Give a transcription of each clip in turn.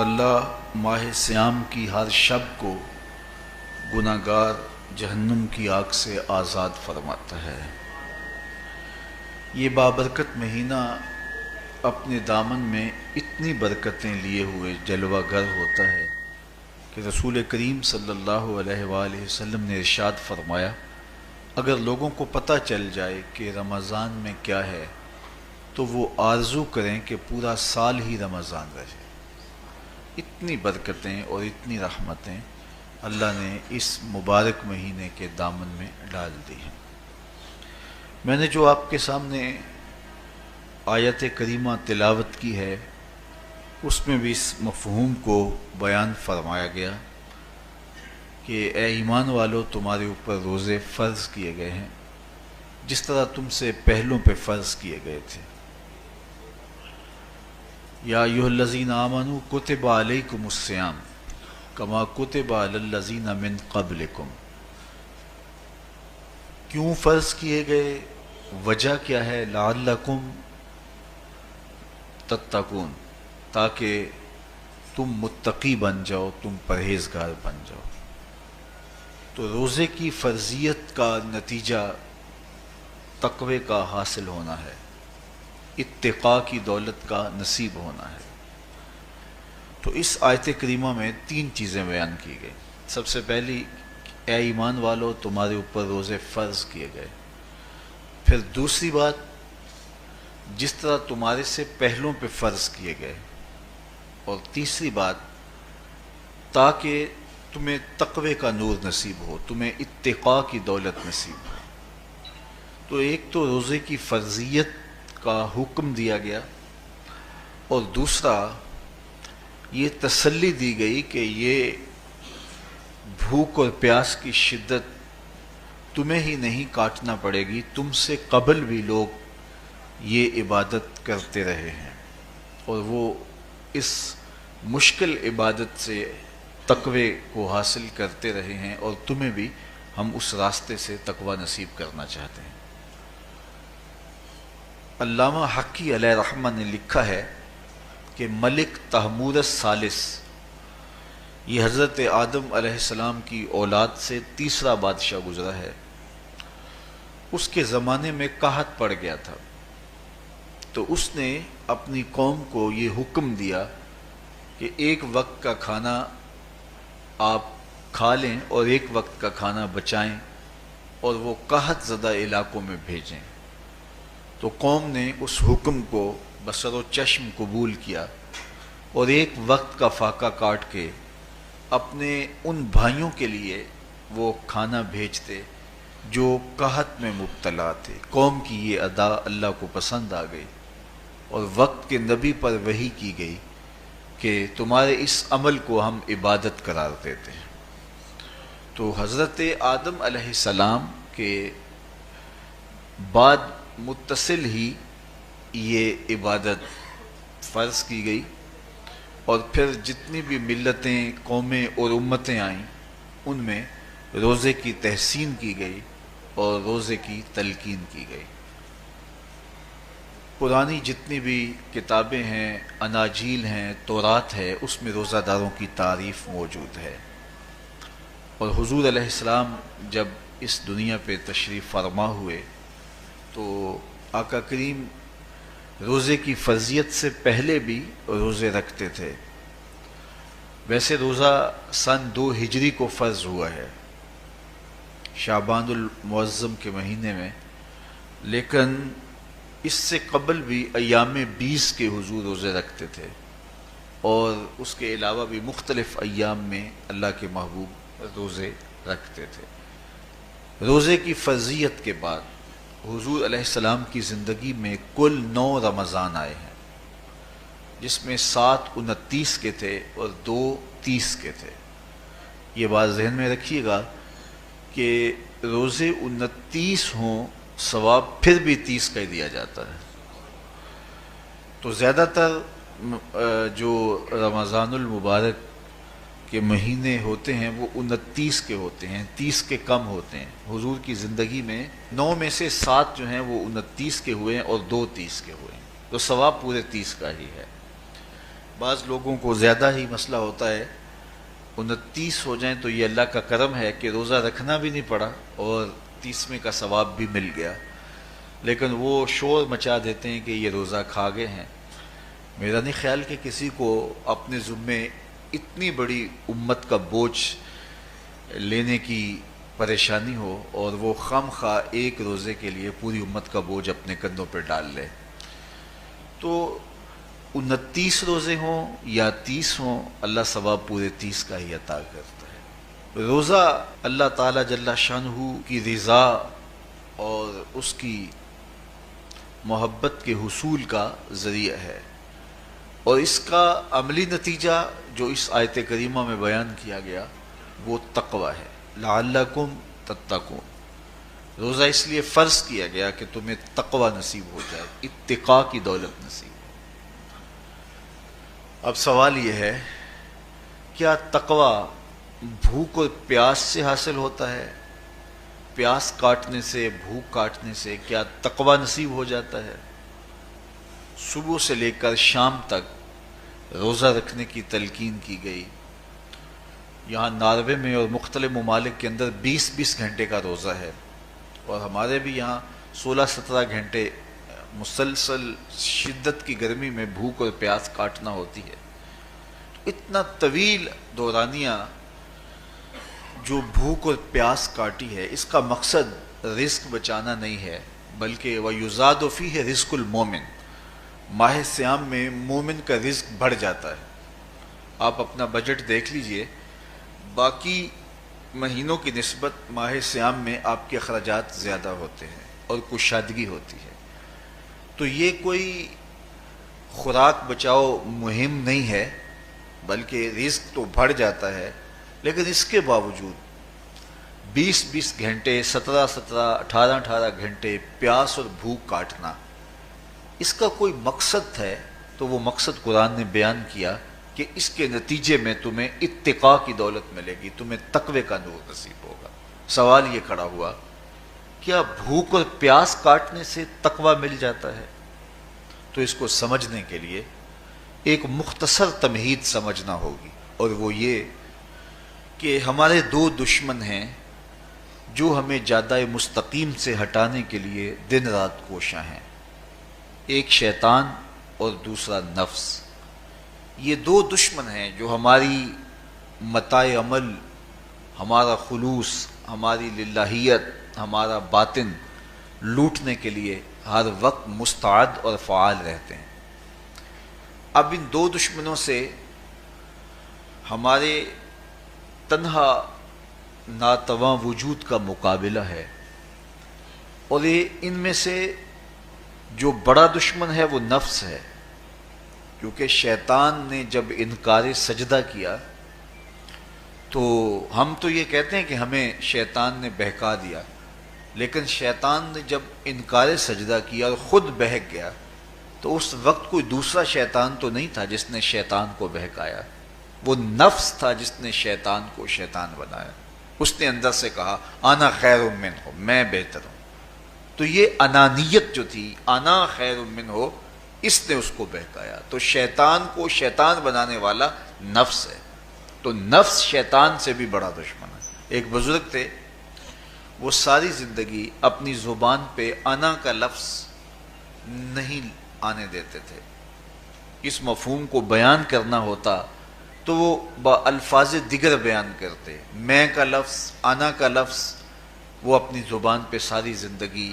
اللہ ماہ سیام کی ہر شب کو گناہگار جہنم کی آگ سے آزاد فرماتا ہے۔ یہ بابرکت مہینہ اپنے دامن میں اتنی برکتیں لیے ہوئے جلوہ گر ہوتا ہے کہ رسول کریم صلی اللہ علیہ وآلہ وسلم نے ارشاد فرمایا، اگر لوگوں کو پتہ چل جائے کہ رمضان میں کیا ہے تو وہ آرزو کریں کہ پورا سال ہی رمضان رہے۔ اتنی برکتیں اور اتنی رحمتیں اللہ نے اس مبارک مہینے کے دامن میں ڈال دی ہیں۔ میں نے جو آپ کے سامنے آیت کریمہ تلاوت کی ہے اس میں بھی اس مفہوم کو بیان فرمایا گیا کہ اے ایمان والو، تمہارے اوپر روزے فرض کیے گئے ہیں جس طرح تم سے پہلوں پہ فرض کیے گئے تھے۔ یا ایھا الذین آمنوا کتب علیکم الصیام کما کتب علی الذین من قبلکم۔ کیوں فرض کیے گئے؟ وجہ کیا ہے؟ لعلکم تتقون، تاکہ تم متقی بن جاؤ، تم پرہیزگار بن جاؤ۔ تو روزے کی فرضیت کا نتیجہ تقوی کا حاصل ہونا ہے، اتقاء کی دولت کا نصیب ہونا ہے۔ تو اس آیت کریمہ میں تین چیزیں بیان کی گئی۔ سب سے پہلی، اے ایمان والو، تمہارے اوپر روزے فرض کیے گئے۔ پھر دوسری بات، جس طرح تمہارے سے پہلوں پہ فرض کیے گئے۔ اور تیسری بات، تاکہ تمہیں تقوی کا نور نصیب ہو، تمہیں اتقاء کی دولت نصیب ہو۔ تو ایک تو روزے کی فرضیت کا حکم دیا گیا، اور دوسرا یہ تسلی دی گئی کہ یہ بھوک اور پیاس کی شدت تمہیں ہی نہیں کاٹنا پڑے گی، تم سے قبل بھی لوگ یہ عبادت کرتے رہے ہیں اور وہ اس مشکل عبادت سے تقوی کو حاصل کرتے رہے ہیں، اور تمہیں بھی ہم اس راستے سے تقوی نصیب کرنا چاہتے ہیں۔ علامہ حقی علیہ رحمہ نے لکھا ہے کہ ملک تحمور الثالث، یہ حضرت آدم علیہ السلام کی اولاد سے تیسرا بادشاہ گزرا ہے، اس کے زمانے میں قحط پڑ گیا تھا۔ تو اس نے اپنی قوم کو یہ حکم دیا کہ ایک وقت کا کھانا آپ کھا لیں اور ایک وقت کا کھانا بچائیں اور وہ قحط زدہ علاقوں میں بھیجیں۔ تو قوم نے اس حکم کو بصر و چشم قبول کیا اور ایک وقت کا فاقہ کاٹ کے اپنے ان بھائیوں کے لیے وہ کھانا بھیجتے جو قحط میں مبتلا تھے۔ قوم کی یہ ادا اللہ کو پسند آ گئی اور وقت کے نبی پر وحی کی گئی کہ تمہارے اس عمل کو ہم عبادت قرار دیتے ہیں۔ تو حضرت آدم علیہ السلام کے بعد متصل ہی یہ عبادت فرض کی گئی، اور پھر جتنی بھی ملتیں، قومیں اور امتیں آئیں ان میں روزے کی تحسین کی گئی اور روزے کی تلقین کی گئی۔ پرانی جتنی بھی کتابیں ہیں، اناجیل ہیں، تورات ہے، اس میں روزہ داروں کی تعریف موجود ہے۔ اور حضور علیہ السلام جب اس دنیا پہ تشریف فرما ہوئے تو آقا کریم روزے کی فرضیت سے پہلے بھی روزے رکھتے تھے۔ ویسے روزہ سن 2 ہجری کو فرض ہوا ہے، شعبان المعظم کے مہینے میں، لیکن اس سے قبل بھی ایام 20 کے حضور روزے رکھتے تھے، اور اس کے علاوہ بھی مختلف ایام میں اللہ کے محبوب روزے رکھتے تھے۔ روزے کی فرضیت کے بعد حضور علیہ السلام کی زندگی میں کل 9 رمضان آئے ہیں، جس میں 7 29 کے تھے اور 2 30 کے تھے۔ یہ بات ذہن میں رکھیے گا کہ روزے 29 ہوں ثواب پھر بھی 30 کا ہی دیا جاتا ہے۔ تو زیادہ تر جو رمضان المبارک کے مہینے ہوتے ہیں وہ 29 کے ہوتے ہیں، 30 کے کم ہوتے ہیں۔ حضور کی زندگی میں 9 میں سے 7 جو ہیں وہ 29 کے ہوئے ہیں اور 2 30 کے ہوئے ہیں، تو ثواب پورے 30 کا ہی ہے۔ بعض لوگوں کو زیادہ ہی مسئلہ ہوتا ہے، 29 ہو جائیں تو یہ اللہ کا کرم ہے کہ روزہ رکھنا بھی نہیں پڑا اور 30ویں کا ثواب بھی مل گیا، لیکن وہ شور مچا دیتے ہیں کہ یہ روزہ کھا گئے ہیں۔ میرا نہیں خیال کہ کسی کو اپنے ذمے اتنی بڑی امت کا بوجھ لینے کی پریشانی ہو اور وہ خام خواہ ایک روزے کے لیے پوری امت کا بوجھ اپنے کندھوں پہ ڈال لے۔ تو 29 روزے ہوں یا 30 ہوں، اللہ ثواب پورے 30 کا ہی عطا کرتا ہے۔ روزہ اللہ تعالیٰ جل شانہ کی رضا اور اس کی محبت کے حصول کا ذریعہ ہے، اور اس کا عملی نتیجہ جو اس آیت کریمہ میں بیان کیا گیا وہ تقوی ہے۔ لعلکم تتقون، روزہ اس لیے فرض کیا گیا کہ تمہیں تقوی نصیب ہو جائے، اتقاء کی دولت نصیب ہو۔ اب سوال یہ ہے، کیا تقوی بھوک اور پیاس سے حاصل ہوتا ہے؟ پیاس کاٹنے سے، بھوک کاٹنے سے کیا تقوی نصیب ہو جاتا ہے؟ صبح سے لے کر شام تک روزہ رکھنے کی تلقین کی گئی۔ یہاں ناروے میں اور مختلف ممالک کے اندر 20 گھنٹے کا روزہ ہے، اور ہمارے بھی یہاں 16-17 گھنٹے مسلسل شدت کی گرمی میں بھوک اور پیاس کاٹنا ہوتی ہے۔ اتنا طویل دورانیہ جو بھوک اور پیاس کاٹی ہے، اس کا مقصد رزق بچانا نہیں ہے، بلکہ وَيُزَادُ فِيهِ رِزْقُ الْمُؤْمِنِ، ماہ صیام میں مومن کا رزق بڑھ جاتا ہے۔ آپ اپنا بجٹ دیکھ لیجئے، باقی مہینوں کی نسبت ماہ صیام میں آپ کے اخراجات زیادہ ہوتے ہیں اور کشادگی ہوتی ہے۔ تو یہ کوئی خوراک بچاؤ مہم نہیں ہے، بلکہ رزق تو بڑھ جاتا ہے، لیکن اس کے باوجود 20 گھنٹے، 17 18 گھنٹے پیاس اور بھوک کاٹنا، اس کا کوئی مقصد ہے تو وہ مقصد قرآن نے بیان کیا کہ اس کے نتیجے میں تمہیں اتقاء کی دولت ملے گی، تمہیں تقوی کا نور نصیب ہوگا۔ سوال یہ کھڑا ہوا، کیا بھوک اور پیاس کاٹنے سے تقوی مل جاتا ہے؟ تو اس کو سمجھنے کے لیے ایک مختصر تمہید سمجھنا ہوگی، اور وہ یہ کہ ہمارے 2 دشمن ہیں جو ہمیں جادہ مستقیم سے ہٹانے کے لیے دن رات کوشاں ہیں، ایک شیطان اور دوسرا نفس۔ یہ 2 دشمن ہیں جو ہماری متاع عمل، ہمارا خلوص، ہماری للہیت، ہمارا باطن لوٹنے کے لیے ہر وقت مستعد اور فعال رہتے ہیں۔ اب ان 2 دشمنوں سے ہمارے تنہا ناتواں وجود کا مقابلہ ہے، اور ان میں سے جو بڑا دشمن ہے وہ نفس ہے، کیونکہ شیطان نے جب انکار سجدہ کیا تو ہم تو یہ کہتے ہیں کہ ہمیں شیطان نے بہکا دیا، لیکن شیطان نے جب انکار سجدہ کیا اور خود بہک گیا تو اس وقت کوئی دوسرا شیطان تو نہیں تھا جس نے شیطان کو بہکایا، وہ نفس تھا جس نے شیطان کو شیطان بنایا۔ اس نے اندر سے کہا انا خیر منہ، میں بہتر ہوں۔ تو یہ انانیت جو تھی، انا خیر منہ، اس نے اس کو بہکایا۔ تو شیطان کو شیطان بنانے والا نفس ہے، تو نفس شیطان سے بھی بڑا دشمن ہے۔ ایک بزرگ تھے، وہ ساری زندگی اپنی زبان پہ انا کا لفظ نہیں آنے دیتے تھے۔ اس مفہوم کو بیان کرنا ہوتا تو وہ با الفاظ دیگر بیان کرتے، میں کا لفظ، انا کا لفظ وہ اپنی زبان پہ ساری زندگی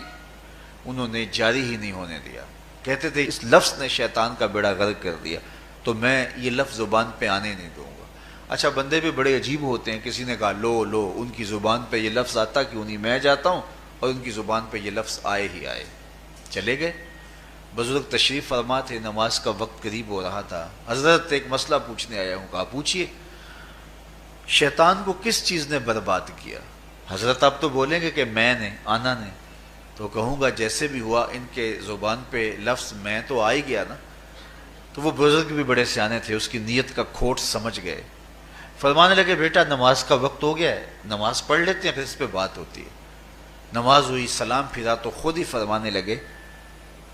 انہوں نے جاری ہی نہیں ہونے دیا۔ کہتے تھے اس لفظ نے شیطان کا بیڑا غرق کر دیا، تو میں یہ لفظ زبان پہ آنے نہیں دوں گا۔ اچھا، بندے بھی بڑے عجیب ہوتے ہیں، کسی نے کہا لو ان کی زبان پہ یہ لفظ آتا کیوں نہیں، میں جاتا ہوں اور ان کی زبان پہ یہ لفظ آئے ہی آئے۔ چلے گئے، بزرگ تشریف فرما تھے، نماز کا وقت قریب ہو رہا تھا۔ حضرت ایک مسئلہ پوچھنے آیا ہوں۔ کہا پوچھئے، شیطان کو کس چیز نے برباد کیا؟ حضرت آپ تو بولیں گے کہ میں نے، آنا نے، تو کہوں گا جیسے بھی ہوا ان کے زبان پہ لفظ میں تو آ ہی گیا نا۔ تو وہ بزرگ بھی بڑے سیانے تھے، اس کی نیت کا کھوٹ سمجھ گئے۔ فرمانے لگے بیٹا نماز کا وقت ہو گیا ہے، نماز پڑھ لیتے ہیں پھر اس پہ بات ہوتی ہے۔ نماز ہوئی، سلام پھرا تو خود ہی فرمانے لگے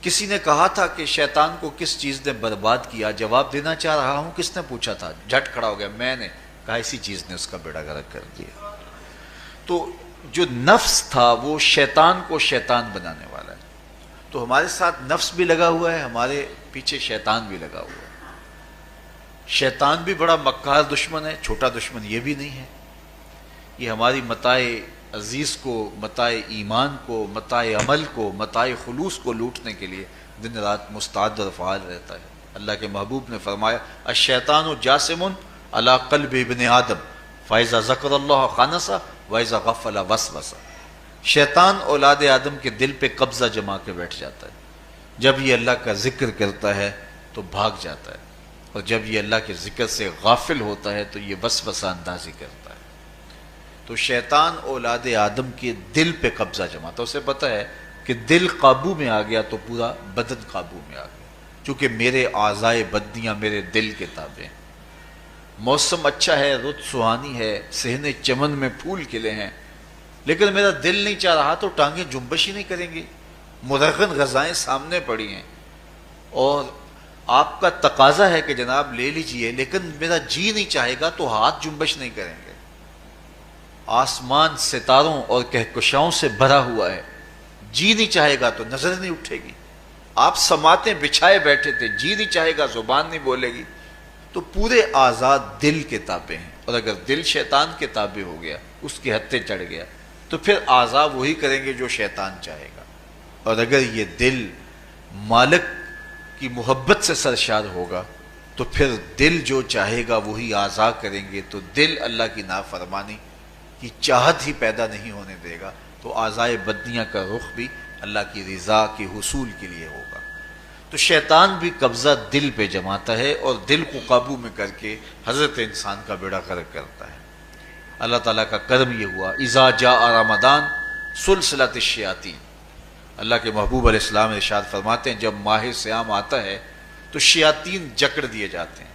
کسی نے کہا تھا کہ شیطان کو کس چیز نے برباد کیا، جواب دینا چاہ رہا ہوں، کس نے پوچھا تھا؟ جھٹ کھڑا ہو گیا، میں نے کہا اسی چیز نے اس کا بیڑا غرق کر دیا۔ تو جو نفس تھا وہ شیطان کو شیطان بنانے والا ہے، تو ہمارے ساتھ نفس بھی لگا ہوا ہے، ہمارے پیچھے شیطان بھی لگا ہوا ہے۔ شیطان بھی بڑا مکار دشمن ہے، چھوٹا دشمن یہ بھی نہیں ہے۔ یہ ہماری متاع عزیز کو، متاع ایمان کو، متاع عمل کو، متاع خلوص کو لوٹنے کے لیے دن رات مستعد اور فعال رہتا ہے۔ اللہ کے محبوب نے فرمایا الشیطان جاسم علی قلب ابن آدم فاذا ذکر اللہ خانس واذا غفل وسوس۔ شیطان اولاد آدم کے دل پہ قبضہ جما کے بیٹھ جاتا ہے، جب یہ اللہ کا ذکر کرتا ہے تو بھاگ جاتا ہے، اور جب یہ اللہ کے ذکر سے غافل ہوتا ہے تو یہ وسوسہ اندازی کرتا ہے۔ تو شیطان اولاد آدم کے دل پہ قبضہ جماتا ہے، اسے پتہ ہے کہ دل قابو میں آ گیا تو پورا بدن قابو میں آ گیا، چونکہ میرے اعضائے بدنیاں میرے دل کے تابع ہیں۔ موسم اچھا ہے، رت سہانی ہے، صحن چمن میں پھول کھلے ہیں، لیکن میرا دل نہیں چاہ رہا تو ٹانگیں جنبش ہی نہیں کریں گی، مرغن غذائیں سامنے پڑی ہیں اور آپ کا تقاضا ہے کہ جناب لے لیجئے، لیکن میرا جی نہیں چاہے گا تو ہاتھ جنبش نہیں کریں گے۔ آسمان ستاروں اور کہکشاؤں سے بھرا ہوا ہے، جی نہیں چاہے گا تو نظر نہیں اٹھے گی۔ آپ سماعتیں بچھائے بیٹھے تھے، جی نہیں چاہے گا زبان نہیں بولے گی۔ تو پورے آزاد دل کے تابع ہیں، اور اگر دل شیطان کے تابع ہو گیا، اس کے ہتھے چڑھ گیا، تو پھر اعضاء وہی کریں گے جو شیطان چاہے گا۔ اور اگر یہ دل مالک کی محبت سے سرشار ہوگا تو پھر دل جو چاہے گا وہی اعضاء کریں گے، تو دل اللہ کی نافرمانی کی چاہت ہی پیدا نہیں ہونے دے گا، تو اعضائے بدنیاں کا رخ بھی اللہ کی رضا کے حصول کے لیے ہوگا۔ تو شیطان بھی قبضہ دل پہ جماتا ہے اور دل کو قابو میں کر کے حضرت انسان کا بیڑا غرق کرتا ہے۔ اللہ تعالیٰ کا کرم یہ ہوا اذا جاء رمضان سلسلۃ الشیاطین، اللہ کے محبوب علیہ السلام ارشاد فرماتے ہیں جب ماہ صیام آتا ہے تو شیاطین جکڑ دیے جاتے ہیں،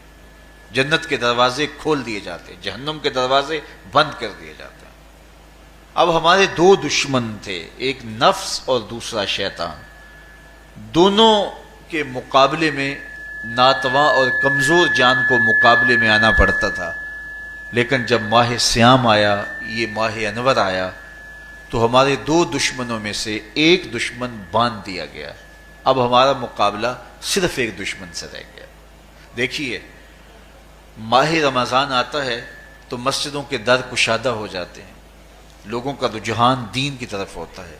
جنت کے دروازے کھول دیے جاتے ہیں، جہنم کے دروازے بند کر دیے جاتے ہیں۔ اب ہمارے دو دشمن تھے، ایک نفس اور دوسرا شیطان، دونوں کے مقابلے میں ناتواں اور کمزور جان کو مقابلے میں آنا پڑتا تھا، لیکن جب ماہ صیام آیا، یہ ماہ انور آیا، تو ہمارے دو دشمنوں میں سے ایک دشمن باندھ دیا گیا۔ اب ہمارا مقابلہ صرف ایک دشمن سے رہ گیا۔ دیکھیے ماہ رمضان آتا ہے تو مسجدوں کے در کشادہ ہو جاتے ہیں، لوگوں کا رجحان دین کی طرف ہوتا ہے۔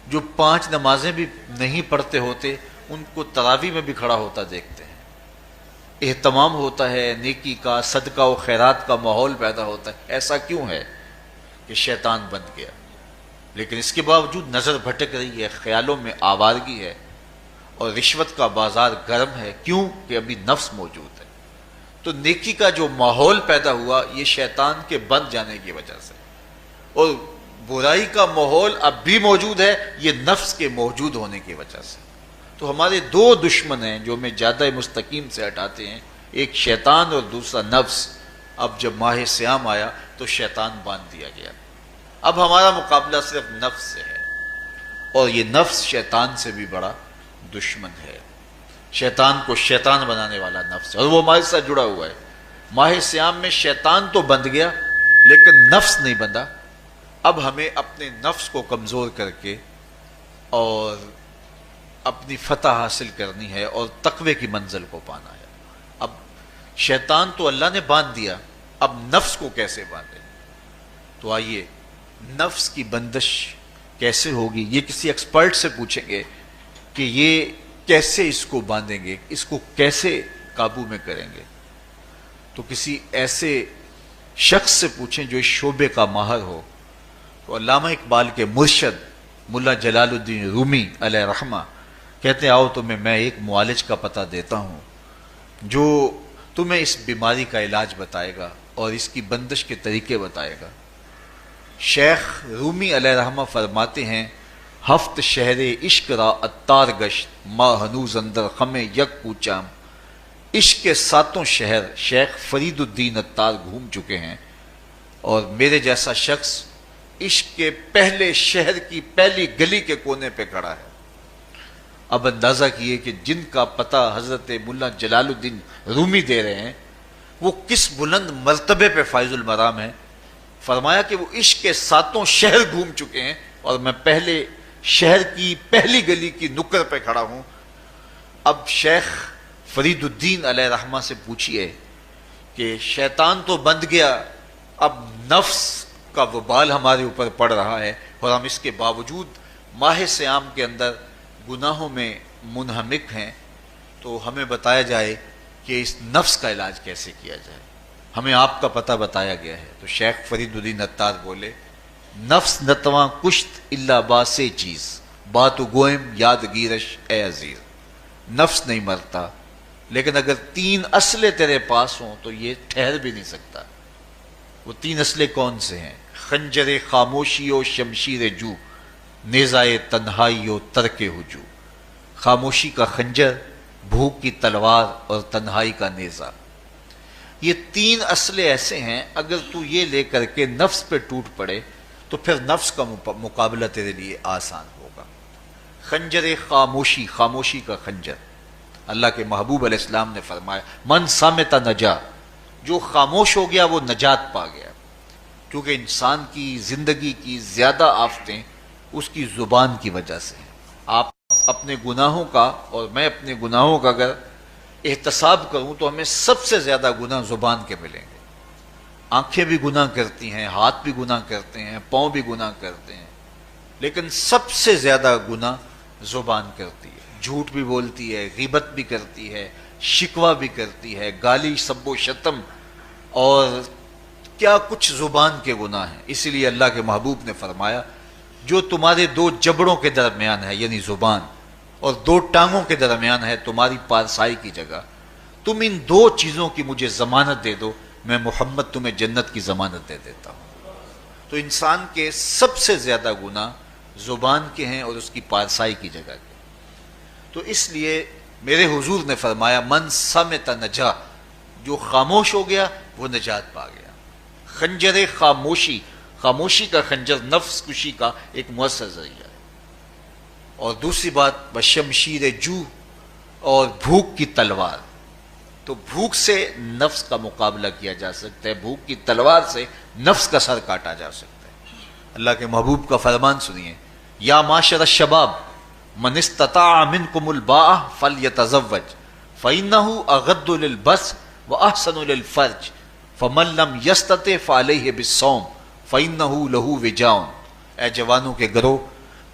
جو 5 نمازیں بھی نہیں پڑھتے ہوتے ان کو تراویح میں بھی کھڑا ہوتا دیکھتے ہیں، اہتمام ہوتا ہے، نیکی کا، صدقہ و خیرات کا ماحول پیدا ہوتا ہے۔ ایسا کیوں ہے؟ کہ شیطان بن گیا، لیکن اس کے باوجود نظر بھٹک رہی ہے، خیالوں میں آوارگی ہے، اور رشوت کا بازار گرم ہے۔ کیوں؟ کہ ابھی نفس موجود ہے۔ تو نیکی کا جو ماحول پیدا ہوا یہ شیطان کے بن جانے کی وجہ سے، اور برائی کا ماحول اب بھی موجود ہے یہ نفس کے موجود ہونے کی وجہ سے۔ تو ہمارے دو دشمن ہیں جو ہمیں زیادہ مستقیم سے ہٹاتے ہیں، ایک شیطان اور دوسرا نفس۔ اب جب ماہ صیام آیا تو شیطان باندھ دیا گیا، اب ہمارا مقابلہ صرف نفس سے ہے، اور یہ نفس شیطان سے بھی بڑا دشمن ہے۔ شیطان کو شیطان بنانے والا نفس ہے، اور وہ ہمارے ساتھ جڑا ہوا ہے۔ ماہ صیام میں شیطان تو بند گیا لیکن نفس نہیں بندھا۔ اب ہمیں اپنے نفس کو کمزور کر کے اور اپنی فتح حاصل کرنی ہے اور تقوی کی منزل کو پانا ہے۔ اب شیطان تو اللہ نے باندھ دیا، اب نفس کو کیسے باندھیں؟ تو آئیے نفس کی بندش کیسے ہوگی یہ کسی ایکسپرٹ سے پوچھیں گے کہ یہ کیسے اس کو باندھیں گے، اس کو کیسے قابو میں کریں گے۔ تو کسی ایسے شخص سے پوچھیں جو اس شعبے کا ماہر ہو۔ تو علامہ اقبال کے مرشد ملا جلال الدین رومی علیہ رحمہ کہتے ہیں آؤ تمہیں میں ایک معالج کا پتہ دیتا ہوں جو تمہیں اس بیماری کا علاج بتائے گا اور اس کی بندش کے طریقے بتائے گا۔ شیخ رومی علیہ رحمہ فرماتے ہیں ہفت شہر عشق را اتار گشت ما ہنوز اندر خم یک کوچام۔ عشق کے 7 شہر شیخ فرید الدین اتار گھوم چکے ہیں، اور میرے جیسا شخص عشق کے پہلے شہر کی پہلی گلی کے کونے پہ کھڑا ہے، اب اندازہ کیے کہ جن کا پتہ حضرت ملا جلال الدین رومی دے رہے ہیں وہ کس بلند مرتبے پہ فائز المرام ہے۔ فرمایا کہ وہ عشق کے 7 شہر گھوم چکے ہیں اور میں پہلے شہر کی پہلی گلی کی نکر پہ کھڑا ہوں۔ اب شیخ فرید الدین علیہ رحمہ سے پوچھئے کہ شیطان تو بند گیا، اب نفس کا وبال ہمارے اوپر پڑ رہا ہے اور ہم اس کے باوجود ماہ صیام کے اندر گناہوں میں منہمک ہیں، تو ہمیں بتایا جائے کہ اس نفس کا علاج کیسے کیا جائے، ہمیں آپ کا پتہ بتایا گیا ہے۔ تو شیخ فرید الدین عطار بولے نفس نتواں کشت الا باسے چیز بات گوئم یاد گیرش اے عزیز، نفس نہیں مرتا لیکن اگر 3 اسلحے تیرے پاس ہوں تو یہ ٹھہر بھی نہیں سکتا۔ وہ 3 اسلحے کون سے ہیں؟ خنجر خاموشی و شمشیر جو، نیزائے تنہائی و ترک ہجو۔ خاموشی کا خنجر، بھوک کی تلوار اور تنہائی کا نیزہ، یہ 3 اسلحے ایسے ہیں اگر تو یہ لے کر کے نفس پہ ٹوٹ پڑے تو پھر نفس کا مقابلہ تیرے لیے آسان ہوگا۔ خنجر خاموشی، خاموشی کا خنجر، اللہ کے محبوب علیہ السلام نے فرمایا من صامت نجا، جو خاموش ہو گیا وہ نجات پا گیا، کیونکہ انسان کی زندگی کی زیادہ آفتیں اس کی زبان کی وجہ سے ہیں۔ آپ اپنے گناہوں کا اور میں اپنے گناہوں کا اگر احتساب کروں تو ہمیں سب سے زیادہ گناہ زبان کے ملیں گے۔ آنکھیں بھی گناہ کرتی ہیں، ہاتھ بھی گناہ کرتے ہیں، پاؤں بھی گناہ کرتے ہیں، لیکن سب سے زیادہ گناہ زبان کرتی ہے۔ جھوٹ بھی بولتی ہے، غیبت بھی کرتی ہے، شکوہ بھی کرتی ہے، گالی سب و شتم اور کیا کچھ زبان کے گناہ ہیں۔ اسی لیے اللہ کے محبوب نے فرمایا جو تمہارے 2 جبڑوں کے درمیان ہے یعنی زبان اور 2 ٹانگوں کے درمیان ہے تمہاری پارسائی کی جگہ، تم ان 2 چیزوں کی مجھے ضمانت دے دو، میں محمد تمہیں جنت کی ضمانت دے دیتا ہوں۔ تو انسان کے سب سے زیادہ گناہ زبان کے ہیں اور اس کی پارسائی کی جگہ کے۔ تو اس لیے میرے حضور نے فرمایا من صمت نجا، جو خاموش ہو گیا وہ نجات پا گیا۔ خنجر خاموشی، خاموشی کا خنجر نفس کشی کا ایک مؤثر ذریعہ ہے۔ اور دوسری بات بشمشیر جو، اور بھوک کی تلوار، تو بھوک سے نفس کا مقابلہ کیا جا سکتا ہے، بھوک کی تلوار سے نفس کا سر کاٹا جا سکتا ہے۔ اللہ کے محبوب کا فرمان سنیے یا معاشر الشباب من استطاع منکم الباء فلیتزوج فإنہ اغض للبصر واحسن للفرج فمن لم یستطع فعلیہ بالصوم فإنہ لہ وجاء۔ اے جوانوں کے گروہ،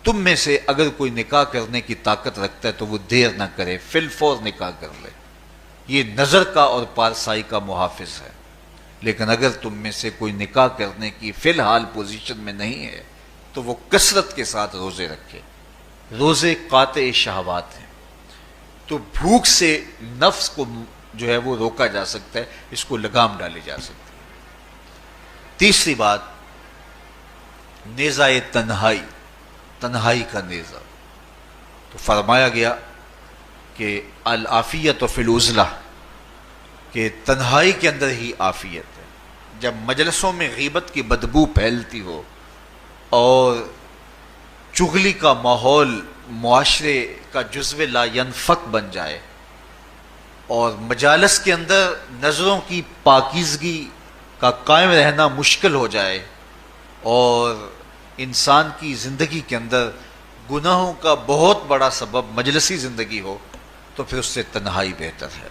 تم میں سے اگر کوئی نکاح کرنے کی طاقت رکھتا ہے تو وہ دیر نہ کرے، فی الفور نکاح کر لے، یہ نظر کا اور پارسائی کا محافظ ہے۔ لیکن اگر تم میں سے کوئی نکاح کرنے کی فی الحال پوزیشن میں نہیں ہے تو وہ کثرت کے ساتھ روزے رکھے، روزے قاطع شہوات ہیں۔ تو بھوک سے نفس کو جو ہے وہ روکا جا سکتا ہے، اس کو لگام ڈالی جا سکتی ہے۔ تیسری بات نیزہ تنہائی، تنہائی کا نیزہ، تو فرمایا گیا کہ العافیت فی العزلہ، کہ تنہائی کے اندر ہی عافیت ہے۔ جب مجلسوں میں غیبت کی بدبو پھیلتی ہو اور چغلی کا ماحول معاشرے کا جزو لا ینفک بن جائے اور مجالس کے اندر نظروں کی پاکیزگی کا قائم رہنا مشکل ہو جائے اور انسان کی زندگی کے اندر گناہوں کا بہت بڑا سبب مجلسی زندگی ہو تو پھر اس سے تنہائی بہتر ہے۔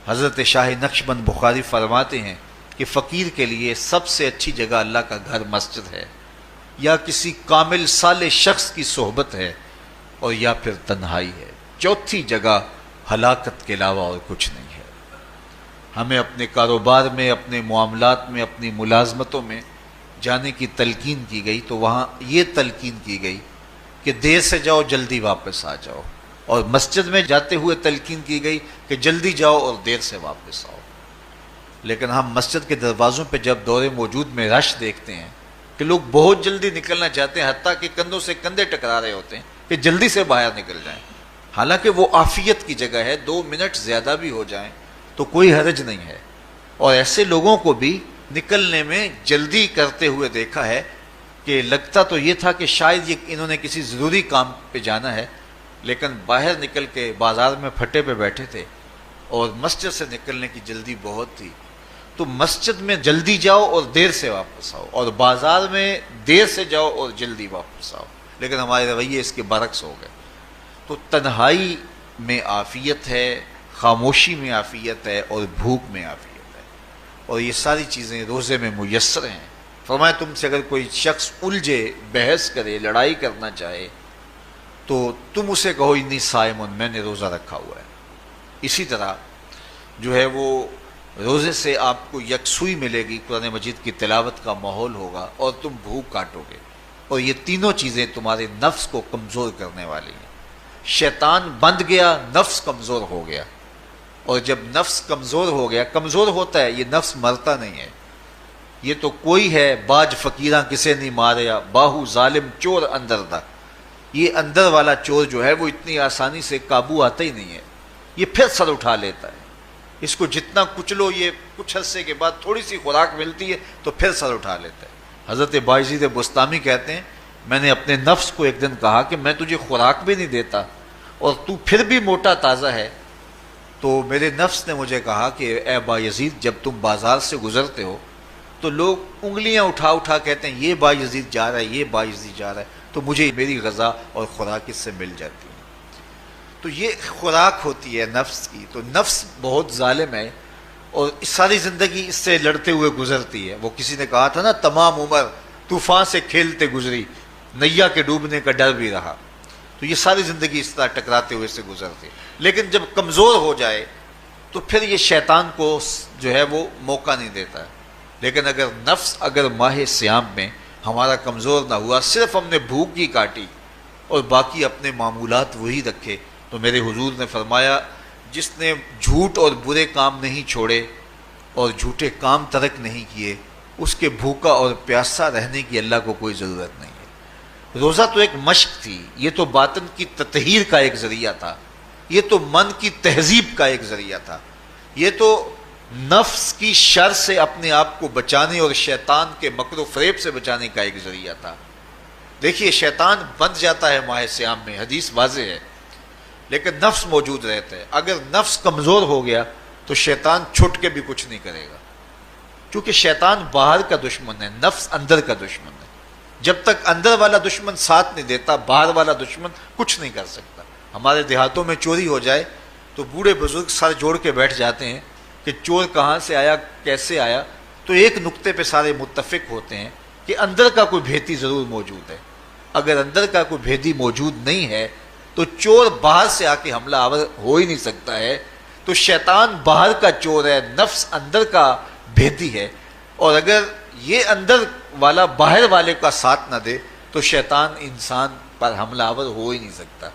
حضرت شاہ نقشبند بخاری فرماتے ہیں کہ فقیر کے لیے سب سے اچھی جگہ اللہ کا گھر مسجد ہے، یا کسی کامل صالح شخص کی صحبت ہے، اور یا پھر تنہائی ہے۔ چوتھی جگہ ہلاکت کے علاوہ اور کچھ نہیں ہے۔ ہمیں اپنے کاروبار میں، اپنے معاملات میں، اپنی ملازمتوں میں جانے کی تلقین کی گئی تو وہاں یہ تلقین کی گئی کہ دیر سے جاؤ جلدی واپس آ جاؤ، اور مسجد میں جاتے ہوئے تلقین کی گئی کہ جلدی جاؤ اور دیر سے واپس آؤ۔ لیکن ہم مسجد کے دروازوں پہ جب دور موجود میں رش دیکھتے ہیں کہ لوگ بہت جلدی نکلنا چاہتے ہیں، حتیٰ کہ کندھوں سے کندھے ٹکرا رہے ہوتے ہیں کہ جلدی سے باہر نکل جائیں، حالانکہ وہ عافیت کی جگہ ہے، 2 منٹ زیادہ بھی ہو جائیں تو کوئی حرج نہیں ہے۔ اور ایسے لوگوں کو بھی نکلنے میں جلدی کرتے ہوئے دیکھا ہے کہ لگتا تو یہ تھا کہ شاید انہوں نے کسی ضروری کام پہ جانا ہے، لیکن باہر نکل کے بازار میں پھٹے پہ بیٹھے تھے اور مسجد سے نکلنے کی جلدی بہت تھی، تو مسجد میں جلدی جاؤ اور دیر سے واپس آؤ، اور بازار میں دیر سے جاؤ اور جلدی واپس آؤ، لیکن ہمارے رویے اس کے برعکس ہو گئے۔ تو تنہائی میں عافیت ہے، خاموشی میں عافیت ہے، اور بھوک میں عافیت ہے، اور یہ ساری چیزیں روزے میں میسر ہیں۔ فرمایا تم سے اگر کوئی شخص الجھے، بحث کرے، لڑائی کرنا چاہے تو تم اسے کہو انی صائم، میں نے روزہ رکھا ہوا ہے۔ اسی طرح جو ہے وہ روزے سے آپ کو یکسوئی ملے گی، قرآن مجید کی تلاوت کا ماحول ہوگا اور تم بھوک کاٹو گے، اور یہ تینوں چیزیں تمہارے نفس کو کمزور کرنے والی ہیں۔ شیطان بند گیا، نفس کمزور ہو گیا، اور جب نفس کمزور ہو گیا، کمزور ہوتا ہے، یہ نفس مرتا نہیں ہے۔ یہ تو کوئی ہے باج فقیراں کسے نہیں ماریا، باہو ظالم چور اندر دا، یہ اندر والا چور جو ہے وہ اتنی آسانی سے قابو آتا ہی نہیں ہے، یہ پھر سر اٹھا لیتا ہے۔ اس کو جتنا کچلو، یہ کچھ عرصے کے بعد تھوڑی سی خوراک ملتی ہے تو پھر سر اٹھا لیتا ہے۔ حضرت بایزید بستامی کہتے ہیں میں نے اپنے نفس کو ایک دن کہا کہ میں تجھے خوراک بھی نہیں دیتا اور تو پھر بھی موٹا تازہ ہے، تو میرے نفس نے مجھے کہا کہ اے بایزید جب تم بازار سے گزرتے ہو تو لوگ انگلیاں اٹھا اٹھا کہتے ہیں یہ بایزید جا رہا ہے، یہ بایزید جا رہا ہے، تو مجھے میری غذا اور خوراک اس سے مل جاتی ہے۔ تو یہ خوراک ہوتی ہے نفس کی۔ تو نفس بہت ظالم ہے اور ساری زندگی اس سے لڑتے ہوئے گزرتی ہے۔ وہ کسی نے کہا تھا نا تمام عمر طوفان سے کھیلتے گزری، نیا کے ڈوبنے کا ڈر بھی رہا۔ تو یہ ساری زندگی اس طرح ٹکراتے ہوئے سے گزرتی ہے، لیکن جب کمزور ہو جائے تو پھر یہ شیطان کو جو ہے وہ موقع نہیں دیتا ہے۔ لیکن اگر نفس اگر ماہ صیام میں ہمارا کمزور نہ ہوا، صرف ہم نے بھوک ہی کاٹی اور باقی اپنے معمولات وہی رکھے، تو میرے حضور نے فرمایا جس نے جھوٹ اور برے کام نہیں چھوڑے اور جھوٹے کام ترک نہیں کیے، اس کے بھوکا اور پیاسا رہنے کی اللہ کو کوئی ضرورت نہیں ہے۔ روزہ تو ایک مشق تھی، یہ تو باطن کی تطہیر کا ایک ذریعہ تھا، یہ تو من کی تہذیب کا ایک ذریعہ تھا، یہ تو نفس کی شر سے اپنے آپ کو بچانے اور شیطان کے مکر و فریب سے بچانے کا ایک ذریعہ تھا۔ دیکھیے شیطان بند جاتا ہے ماہ صیام میں، حدیث واضح ہے، لیکن نفس موجود رہتا ہے۔ اگر نفس کمزور ہو گیا تو شیطان چھٹ کے بھی کچھ نہیں کرے گا، کیونکہ شیطان باہر کا دشمن ہے، نفس اندر کا دشمن ہے۔ جب تک اندر والا دشمن ساتھ نہیں دیتا، باہر والا دشمن کچھ نہیں کر سکتا۔ ہمارے دیہاتوں میں چوری ہو جائے تو بوڑھے بزرگ سر جوڑ کے بیٹھ جاتے ہیں کہ چور کہاں سے آیا، کیسے آیا، تو ایک نقطے پہ سارے متفق ہوتے ہیں کہ اندر کا کوئی بھیتی ضرور موجود ہے۔ اگر اندر کا کوئی بھیتی موجود نہیں ہے تو چور باہر سے آ کے حملہ آور ہو ہی نہیں سکتا ہے۔ تو شیطان باہر کا چور ہے، نفس اندر کا بھیتی ہے، اور اگر یہ اندر والا باہر والے کا ساتھ نہ دے تو شیطان انسان پر حملہ آور ہو ہی نہیں سکتا۔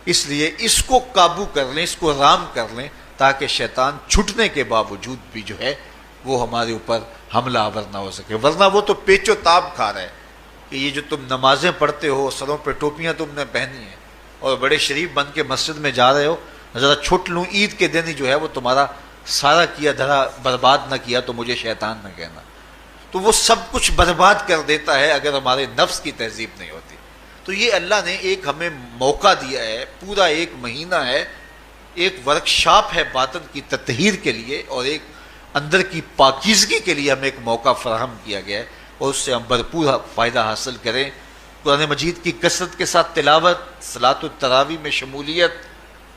اس لیے اس کو قابو کر لیں، اس کو رام کر لیں، تاکہ شیطان چھٹنے کے باوجود بھی جو ہے وہ ہمارے اوپر حملہ آور نہ ہو سکے۔ ورنہ وہ تو پیچ و تاب کھا رہا ہے کہ یہ جو تم نمازیں پڑھتے ہو، سروں پہ ٹوپیاں تم نے پہنی ہیں اور بڑے شریف بن کے مسجد میں جا رہے ہو، ذرا چھٹ لوں عید کے دن ہی جو ہے وہ تمہارا سارا کیا دھرا برباد نہ کیا تو مجھے شیطان نہ کہنا۔ تو وہ سب کچھ برباد کر دیتا ہے اگر ہمارے نفس کی تہذیب نہیں ہوتی۔ تو یہ اللہ نے ایک ہمیں موقع دیا ہے، پورا ایک مہینہ ہے، ایک ورکشاپ ہے باطن کی تطہیر کے لیے اور ایک اندر کی پاکیزگی کے لیے ہمیں ایک موقع فراہم کیا گیا ہے، اور اس سے ہم بھرپور فائدہ حاصل کریں۔ قرآن مجید کی کثرت کے ساتھ تلاوت، صلاۃ التراویح میں شمولیت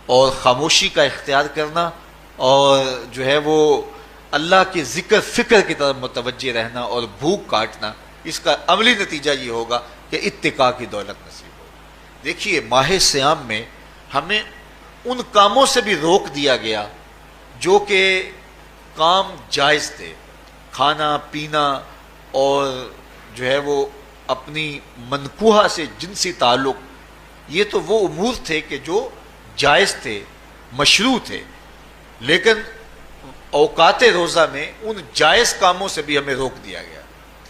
اور خاموشی کا اختیار کرنا، اور جو ہے وہ اللہ کے ذکر فکر کی طرف متوجہ رہنا اور بھوک کاٹنا، اس کا عملی نتیجہ یہ ہوگا کہ اتقاء کی دولت نصیب ہوگی۔ دیکھیے ماہ صیام میں ہمیں ان کاموں سے بھی روک دیا گیا جو کہ کام جائز تھے، کھانا پینا اور جو ہے وہ اپنی منکوحہ سے جنسی تعلق، یہ تو وہ امور تھے کہ جو جائز تھے، مشروع تھے، لیکن اوقات روزہ میں ان جائز کاموں سے بھی ہمیں روک دیا گیا۔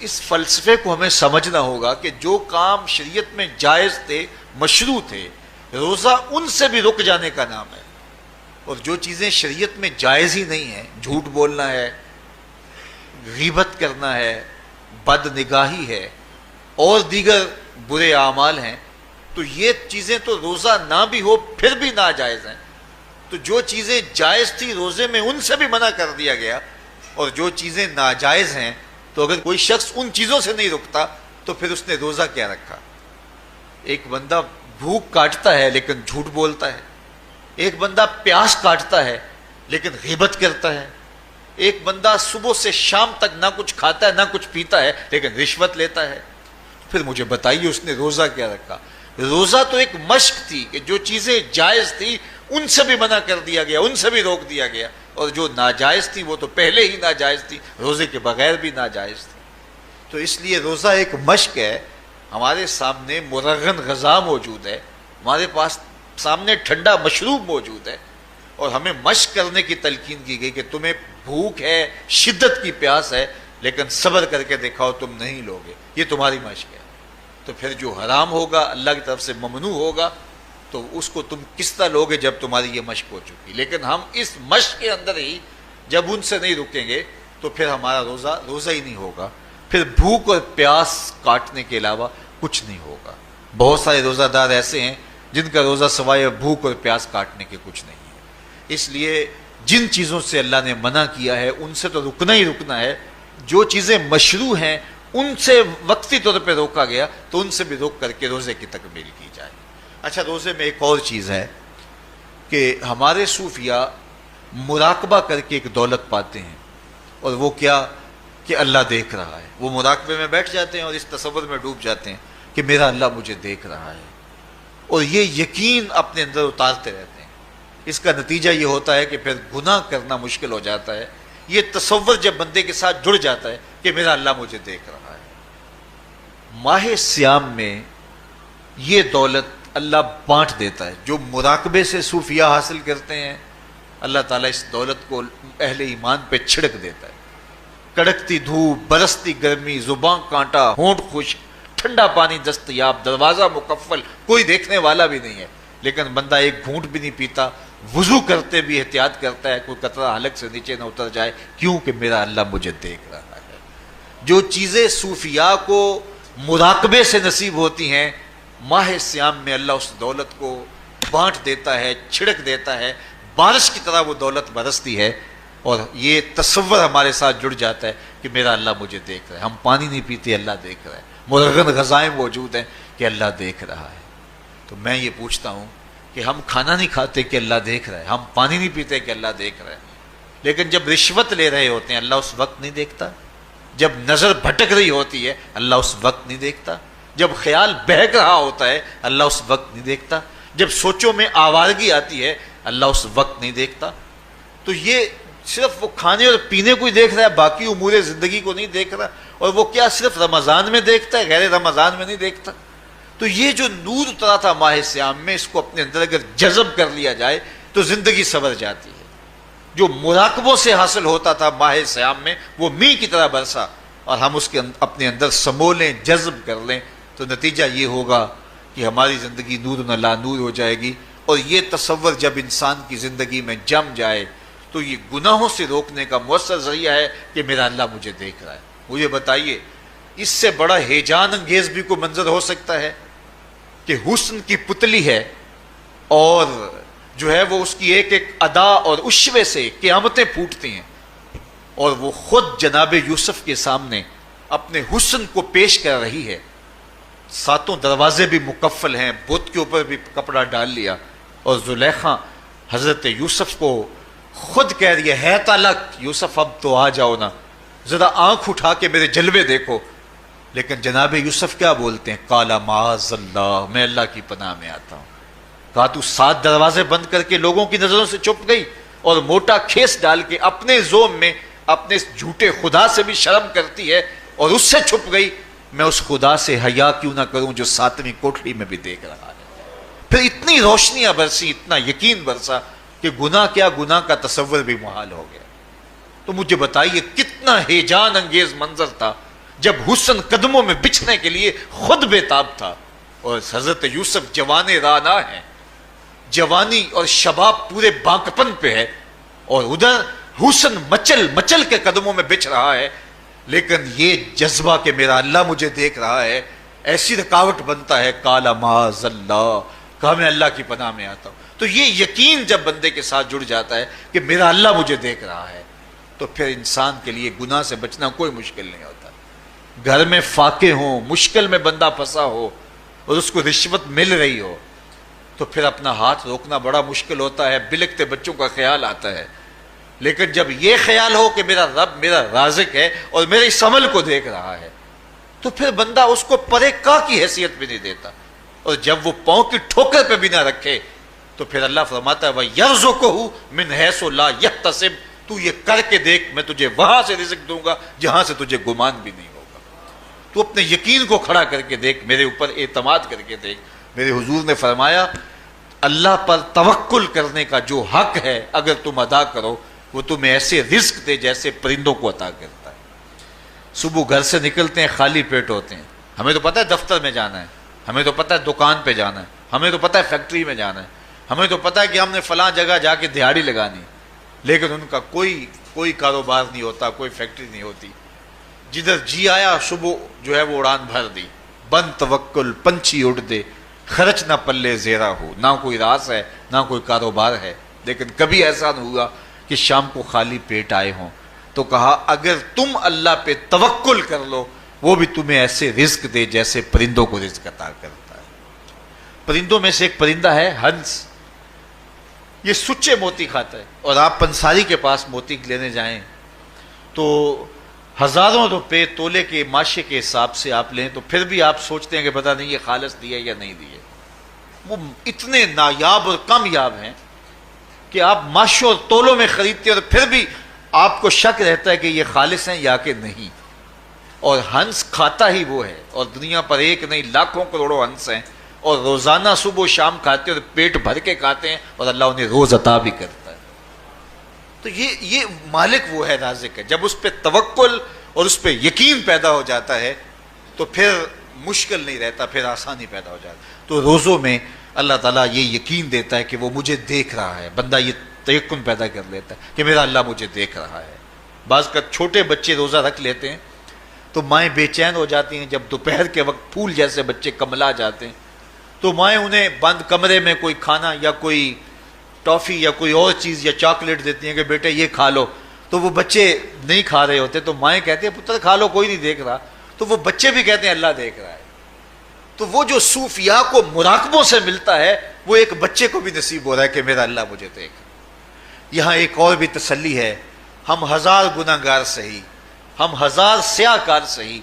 اس فلسفے کو ہمیں سمجھنا ہوگا کہ جو کام شریعت میں جائز تھے، مشروع تھے، روزہ ان سے بھی رک جانے کا نام ہے، اور جو چیزیں شریعت میں جائز ہی نہیں ہیں، جھوٹ بولنا ہے، غیبت کرنا ہے، بد نگاہی ہے اور دیگر برے اعمال ہیں، تو یہ چیزیں تو روزہ نہ بھی ہو پھر بھی ناجائز ہیں. تو جو چیزیں جائز تھی روزے میں ان سے بھی منع کر دیا گیا, اور جو چیزیں ناجائز ہیں تو اگر کوئی شخص ان چیزوں سے نہیں رکتا تو پھر اس نے روزہ کیا رکھا. ایک بندہ بھوک کاٹتا ہے لیکن جھوٹ بولتا ہے, ایک بندہ پیاس کاٹتا ہے لیکن غیبت کرتا ہے, ایک بندہ صبح سے شام تک نہ کچھ کھاتا ہے نہ کچھ پیتا ہے لیکن رشوت لیتا ہے. پھر مجھے بتائیے اس نے روزہ کیا رکھا. روزہ تو ایک مشق تھی کہ جو چیزیں جائز تھی ان سے بھی منع کر دیا گیا, ان سے بھی روک دیا گیا, اور جو ناجائز تھی وہ تو پہلے ہی ناجائز تھی, روزے کے بغیر بھی ناجائز تھی. تو اس لیے روزہ ایک مشق ہے. ہمارے سامنے مرغن غذا موجود ہے, ہمارے پاس سامنے ٹھنڈا مشروب موجود ہے, اور ہمیں مشق کرنے کی تلقین کی گئی کہ تمہیں بھوک ہے, شدت کی پیاس ہے, لیکن صبر کر کے دکھاؤ تم نہیں لوگے, یہ تمہاری مشق ہے. تو پھر جو حرام ہوگا اللہ کی طرف سے ممنوع ہوگا تو اس کو تم کس طرح لوگے جب تمہاری یہ مشق ہو چکی. لیکن ہم اس مشق کے اندر ہی جب ان سے نہیں رکیں گے تو پھر ہمارا روزہ ہی نہیں ہوگا, پھر بھوک اور پیاس کاٹنے کے علاوہ کچھ نہیں ہوگا. بہت سارے روزہ دار ایسے ہیں جن کا روزہ سوائے بھوک اور پیاس کاٹنے کے کچھ نہیں ہے. اس لیے جن چیزوں سے اللہ نے منع کیا ہے ان سے تو رکنا ہی رکنا ہے. جو چیزیں مشروع ہیں ان سے وقتی طور پہ روکا گیا تو ان سے بھی روک کر کے روزے کی تکمیل کی جائے. اچھا, روزے میں ایک اور چیز ہے کہ ہمارے صوفیاء مراقبہ کر کے ایک دولت پاتے ہیں, اور وہ کیا کہ اللہ دیکھ رہا ہے. وہ مراقبے میں بیٹھ جاتے ہیں اور اس تصور میں ڈوب جاتے ہیں کہ میرا اللہ مجھے دیکھ رہا ہے, اور یہ یقین اپنے اندر اتارتے رہتے ہیں. اس کا نتیجہ یہ ہوتا ہے کہ پھر گناہ کرنا مشکل ہو جاتا ہے. یہ تصور جب بندے کے ساتھ جڑ جاتا ہے کہ میرا اللہ مجھے دیکھ رہا ہے. ماہ سیام میں یہ دولت اللہ بانٹ دیتا ہے. جو مراقبے سے صوفیاء حاصل کرتے ہیں اللہ تعالیٰ اس دولت کو اہل ایمان پہ چھڑک دیتا ہے. کڑکتی دھوپ, برستی گرمی, زباں کانٹا, ہونٹ خشک, ٹھنڈا پانی دستیاب, دروازہ مکفل, کوئی دیکھنے والا بھی نہیں ہے, لیکن بندہ ایک گھونٹ بھی نہیں پیتا, وضو کرتے بھی احتیاط کرتا ہے کوئی قطرہ حلق سے نیچے نہ اتر جائے, کیوں کہ میرا اللہ مجھے دیکھ رہا ہے. جو چیزیں صوفیاء کو مراقبے سے نصیب ہوتی ہیں ماہ سیام میں اللہ اس دولت کو بانٹ دیتا ہے, چھڑک دیتا ہے, بارش کی طرح وہ دولت برستی ہے, اور یہ تصور ہمارے ساتھ جڑ جاتا ہے کہ میرا اللہ مجھے دیکھ رہا ہے. ہم پانی نہیں پیتے, اللہ دیکھ رہا ہے. مرغن غذائیں موجود ہیں کہ اللہ دیکھ رہا ہے. تو میں یہ پوچھتا ہوں کہ ہم کھانا نہیں کھاتے کہ اللہ دیکھ رہا ہے, ہم پانی نہیں پیتے کہ اللہ دیکھ رہا ہے, لیکن جب رشوت لے رہے ہوتے ہیں اللہ اس وقت نہیں دیکھتا, جب نظر بھٹک رہی ہوتی ہے اللہ اس وقت نہیں دیکھتا, جب خیال بہک رہا ہوتا ہے اللہ اس وقت نہیں دیکھتا, جب سوچوں میں آوارگی آتی ہے اللہ اس وقت نہیں دیکھتا. تو یہ صرف وہ کھانے اور پینے کو ہی دیکھ رہا ہے, باقی امور زندگی کو نہیں دیکھ رہا, اور وہ کیا صرف رمضان میں دیکھتا ہے, غیر رمضان میں نہیں دیکھتا. تو یہ جو نور اترا تھا ماہ سیام میں, اس کو اپنے اندر اگر جذب کر لیا جائے تو زندگی سنور جاتی ہے. جو مراقبوں سے حاصل ہوتا تھا ماہ سیام میں وہ میںہ کی طرح برسا, اور ہم اس کے اپنے اندر سمو لیں, جذب کر لیں, تو نتیجہ یہ ہوگا کہ ہماری زندگی نور نہ لا نور ہو جائے گی. اور یہ تصور جب انسان کی زندگی میں جم جائے تو یہ گناہوں سے روکنے کا مؤثر ذریعہ ہے کہ میرا اللہ مجھے دیکھ رہا ہے. مجھے بتائیے اس سے بڑا ہیجان انگیز بھی کوئی منظر ہو سکتا ہے کہ حسن کی پتلی ہے, اور جو ہے وہ اس کی ایک ایک ادا اور اشوے سے قیامتیں پھوٹتی ہیں, اور وہ خود جناب یوسف کے سامنے اپنے حسن کو پیش کر رہی ہے. 7 دروازے بھی مکفل ہیں, بت کے اوپر بھی کپڑا ڈال لیا, اور زلیخا حضرت یوسف کو خود کہہ رہی ہے تالک یوسف اب تو آ جاؤ نا, ذرا آنکھ اٹھا کے میرے جلوے دیکھو. لیکن جناب یوسف کیا بولتے ہیں, قال معاذ اللہ, میں اللہ کی پناہ میں آتا ہوں. کہا تو 7 دروازے بند کر کے لوگوں کی نظروں سے چھپ گئی, اور موٹا کھیس ڈال کے اپنے زوم میں اپنے جھوٹے خدا سے بھی شرم کرتی ہے اور اس سے چھپ گئی. میں اس خدا سے حیا کیوں نہ کروں جو 7ویں کوٹھڑی میں بھی دیکھ رہا ہے. پھر اتنی روشنیاں برسی, اتنا یقین برسا کہ گناہ کیا, گناہ کا تصور بھی محال ہو گیا. تو مجھے بتائیے کتنا ہیجان انگیز منظر تھا جب حسن قدموں میں بچھنے کے لیے خود بےتاب تھا, اور حضرت یوسف جوان رانا ہیں, جوانی اور شباب پورے بانکپن پہ ہے, اور ادھر حسن مچل مچل کے قدموں میں بچھ رہا ہے. لیکن یہ جذبہ کہ میرا اللہ مجھے دیکھ رہا ہے, ایسی رکاوٹ بنتا ہے کالا معاذ اللہ، کہا میں اللہ کی پناہ میں آتا ہوں۔ تو یہ یقین جب بندے کے ساتھ جڑ جاتا ہے کہ میرا اللہ مجھے دیکھ رہا ہے، تو پھر انسان کے لیے گناہ سے بچنا کوئی مشکل نہیں ہوتا۔ گھر میں فاقے ہوں، مشکل میں بندہ پھنسا ہو اور اس کو رشوت مل رہی ہو، تو پھر اپنا ہاتھ روکنا بڑا مشکل ہوتا ہے، بلکتے بچوں کا خیال آتا ہے۔ لیکن جب یہ خیال ہو کہ میرا رب میرا رازق ہے اور میرے اس عمل کو دیکھ رہا ہے، تو پھر بندہ اس کو پرے کا کی حیثیت بھی نہیں دیتا، اور جب وہ پاؤں کی ٹھوکر پہ بھی نہ رکھے تو پھر اللہ فرماتا ہے وَيَرْزُقُهُ مِنْ حَيْثُ لَا يَحْتَسِبُ، تو یہ کر کے دیکھ میں تجھے وہاں سے رزق دوں گا جہاں سے تجھے گمان بھی نہیں ہوگا۔ تو اپنے یقین کو کھڑا کر کے دیکھ، میرے اوپر اعتماد کر کے دیکھ۔ میرے حضور نے فرمایا اللہ پر توکل کرنے کا جو حق ہے اگر تم ادا کرو، وہ تمہیں ایسے رزق دے جیسے پرندوں کو عطا کرتا ہے۔ صبح گھر سے نکلتے ہیں خالی پیٹ ہوتے ہیں، ہمیں تو پتہ ہے دفتر میں جانا ہے، ہمیں تو پتہ ہے دکان پہ جانا ہے، ہمیں تو پتہ ہے فیکٹری میں جانا ہے، ہمیں تو پتہ ہے کہ ہم نے فلاں جگہ جا کے دہاڑی لگانی، لیکن ان کا کوئی کاروبار نہیں ہوتا، کوئی فیکٹری نہیں ہوتی۔ جدھر جی آیا صبح جو ہے وہ اڑان بھر دی، بند توکل پنچھی اڑ دے، خرچ نہ پلے زیرہ ہو، نہ کوئی راس ہے نہ کوئی کاروبار ہے۔ لیکن کبھی ایسا نہ ہوا کہ شام کو خالی پیٹ آئے ہوں۔ تو کہا اگر تم اللہ پہ توکل کر لو، وہ بھی تمہیں ایسے رزق دے جیسے پرندوں کو رزق عطا کرتا ہے۔ پرندوں میں سے ایک پرندہ ہے ہنس، یہ سچے موتی کھاتا ہے، اور آپ پنساری کے پاس موتی لینے جائیں تو ہزاروں روپے تولے کے ماشے کے حساب سے آپ لیں تو پھر بھی آپ سوچتے ہیں کہ پتہ نہیں یہ خالص دیے یا نہیں دیے۔ وہ اتنے نایاب اور کامیاب ہیں کہ آپ ماشوں اور تولوں میں خریدتے ہیں اور پھر بھی آپ کو شک رہتا ہے کہ یہ خالص ہیں یا کہ نہیں۔ اور ہنس کھاتا ہی وہ ہے، اور دنیا پر ایک نہیں لاکھوں کروڑوں ہنس ہیں، اور روزانہ صبح و شام کھاتے ہیں اور پیٹ بھر کے کھاتے ہیں، اور اللہ انہیں روز عطا بھی کرتا ہے۔ تو یہ مالک وہ ہے، رازق ہے۔ جب اس پہ توکل اور اس پہ یقین پیدا ہو جاتا ہے تو پھر مشکل نہیں رہتا، پھر آسانی پیدا ہو جاتا ہے۔ تو روزوں میں اللہ تعالیٰ یہ یقین دیتا ہے کہ وہ مجھے دیکھ رہا ہے، بندہ یہ تیقن پیدا کر لیتا ہے کہ میرا اللہ مجھے دیکھ رہا ہے۔ بعض کا چھوٹے بچے روزہ رکھ لیتے ہیں تو مائیں بے چین ہو جاتی ہیں، جب دوپہر کے وقت پھول جیسے بچے کملا جاتے ہیں تو مائیں انہیں بند کمرے میں کوئی کھانا یا کوئی ٹافی یا کوئی اور چیز یا چاکلیٹ دیتی ہیں کہ بیٹے یہ کھا لو، تو وہ بچے نہیں کھا رہے ہوتے تو مائیں کہتے ہیں پتر کھا لو کوئی نہیں دیکھ رہا، تو وہ بچے بھی کہتے ہیں اللہ دیکھ رہا ہے۔ تو وہ جو صوفیاء کو مراقبوں سے ملتا ہے وہ ایک بچے کو بھی نصیب ہو رہا ہے کہ میرا اللہ مجھے دیکھ رہا ہے۔ یہاں ایک اور بھی تسلی ہے، ہم ہزار گناہ گار سہی، ہم ہزار سیاہ کار سہی،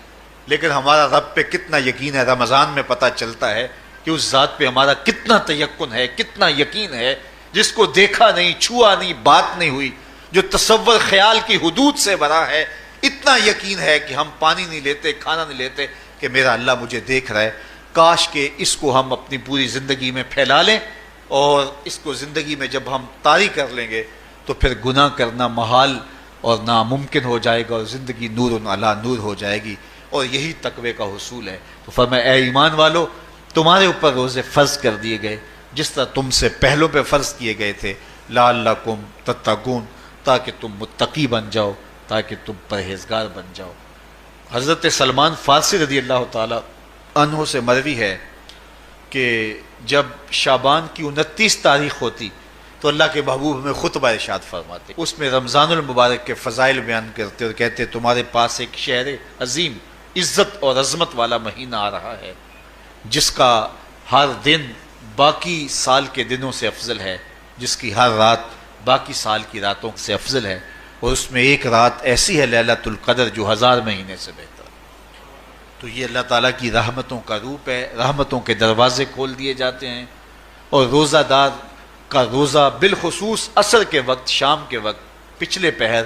لیکن ہمارا رب پہ کتنا یقین ہے رمضان میں پتہ چلتا ہے کہ اس ذات پہ ہمارا کتنا تیقن ہے، کتنا یقین ہے، جس کو دیکھا نہیں، چھوا نہیں، بات نہیں ہوئی، جو تصور خیال کی حدود سے بھرا ہے، اتنا یقین ہے کہ ہم پانی نہیں لیتے، کھانا نہیں لیتے کہ میرا اللہ مجھے دیکھ رہا ہے۔ کاش کہ اس کو ہم اپنی پوری زندگی میں پھیلا لیں، اور اس کو زندگی میں جب ہم طاری کر لیں گے تو پھر گناہ کرنا محال اور ناممکن ہو جائے گا، اور زندگی نور علی نور ہو جائے گی، اور یہی تقوی کا حصول ہے۔ تو فرمایا اے ایمان والو، تمہارے اوپر روزے فرض کر دیے گئے جس طرح تم سے پہلوں پہ فرض کیے گئے تھے، لعلکم تتقون، تاکہ تم متقی بن جاؤ، تاکہ تم پرہیزگار بن جاؤ۔ حضرت سلمان فارسی رضی اللہ تعالی عنہ سے مروی ہے کہ جب شعبان کی 29 تاریخ ہوتی تو اللہ کے محبوب ہمیں خطبہ ارشاد فرماتے، اس میں رمضان المبارک کے فضائل بیان کرتے اور کہتے تمہارے پاس ایک شہر عظیم عزت اور عظمت والا مہینہ آ رہا ہے، جس کا ہر دن باقی سال کے دنوں سے افضل ہے، جس کی ہر رات باقی سال کی راتوں سے افضل ہے، اور اس میں ایک رات ایسی ہے لیلۃ القدر جو 1000 مہینے سے بہتر۔ تو یہ اللہ تعالیٰ کی رحمتوں کا روپ ہے، رحمتوں کے دروازے کھول دیے جاتے ہیں، اور روزہ دار کا روزہ بالخصوص عصر کے وقت، شام کے وقت، پچھلے پہر،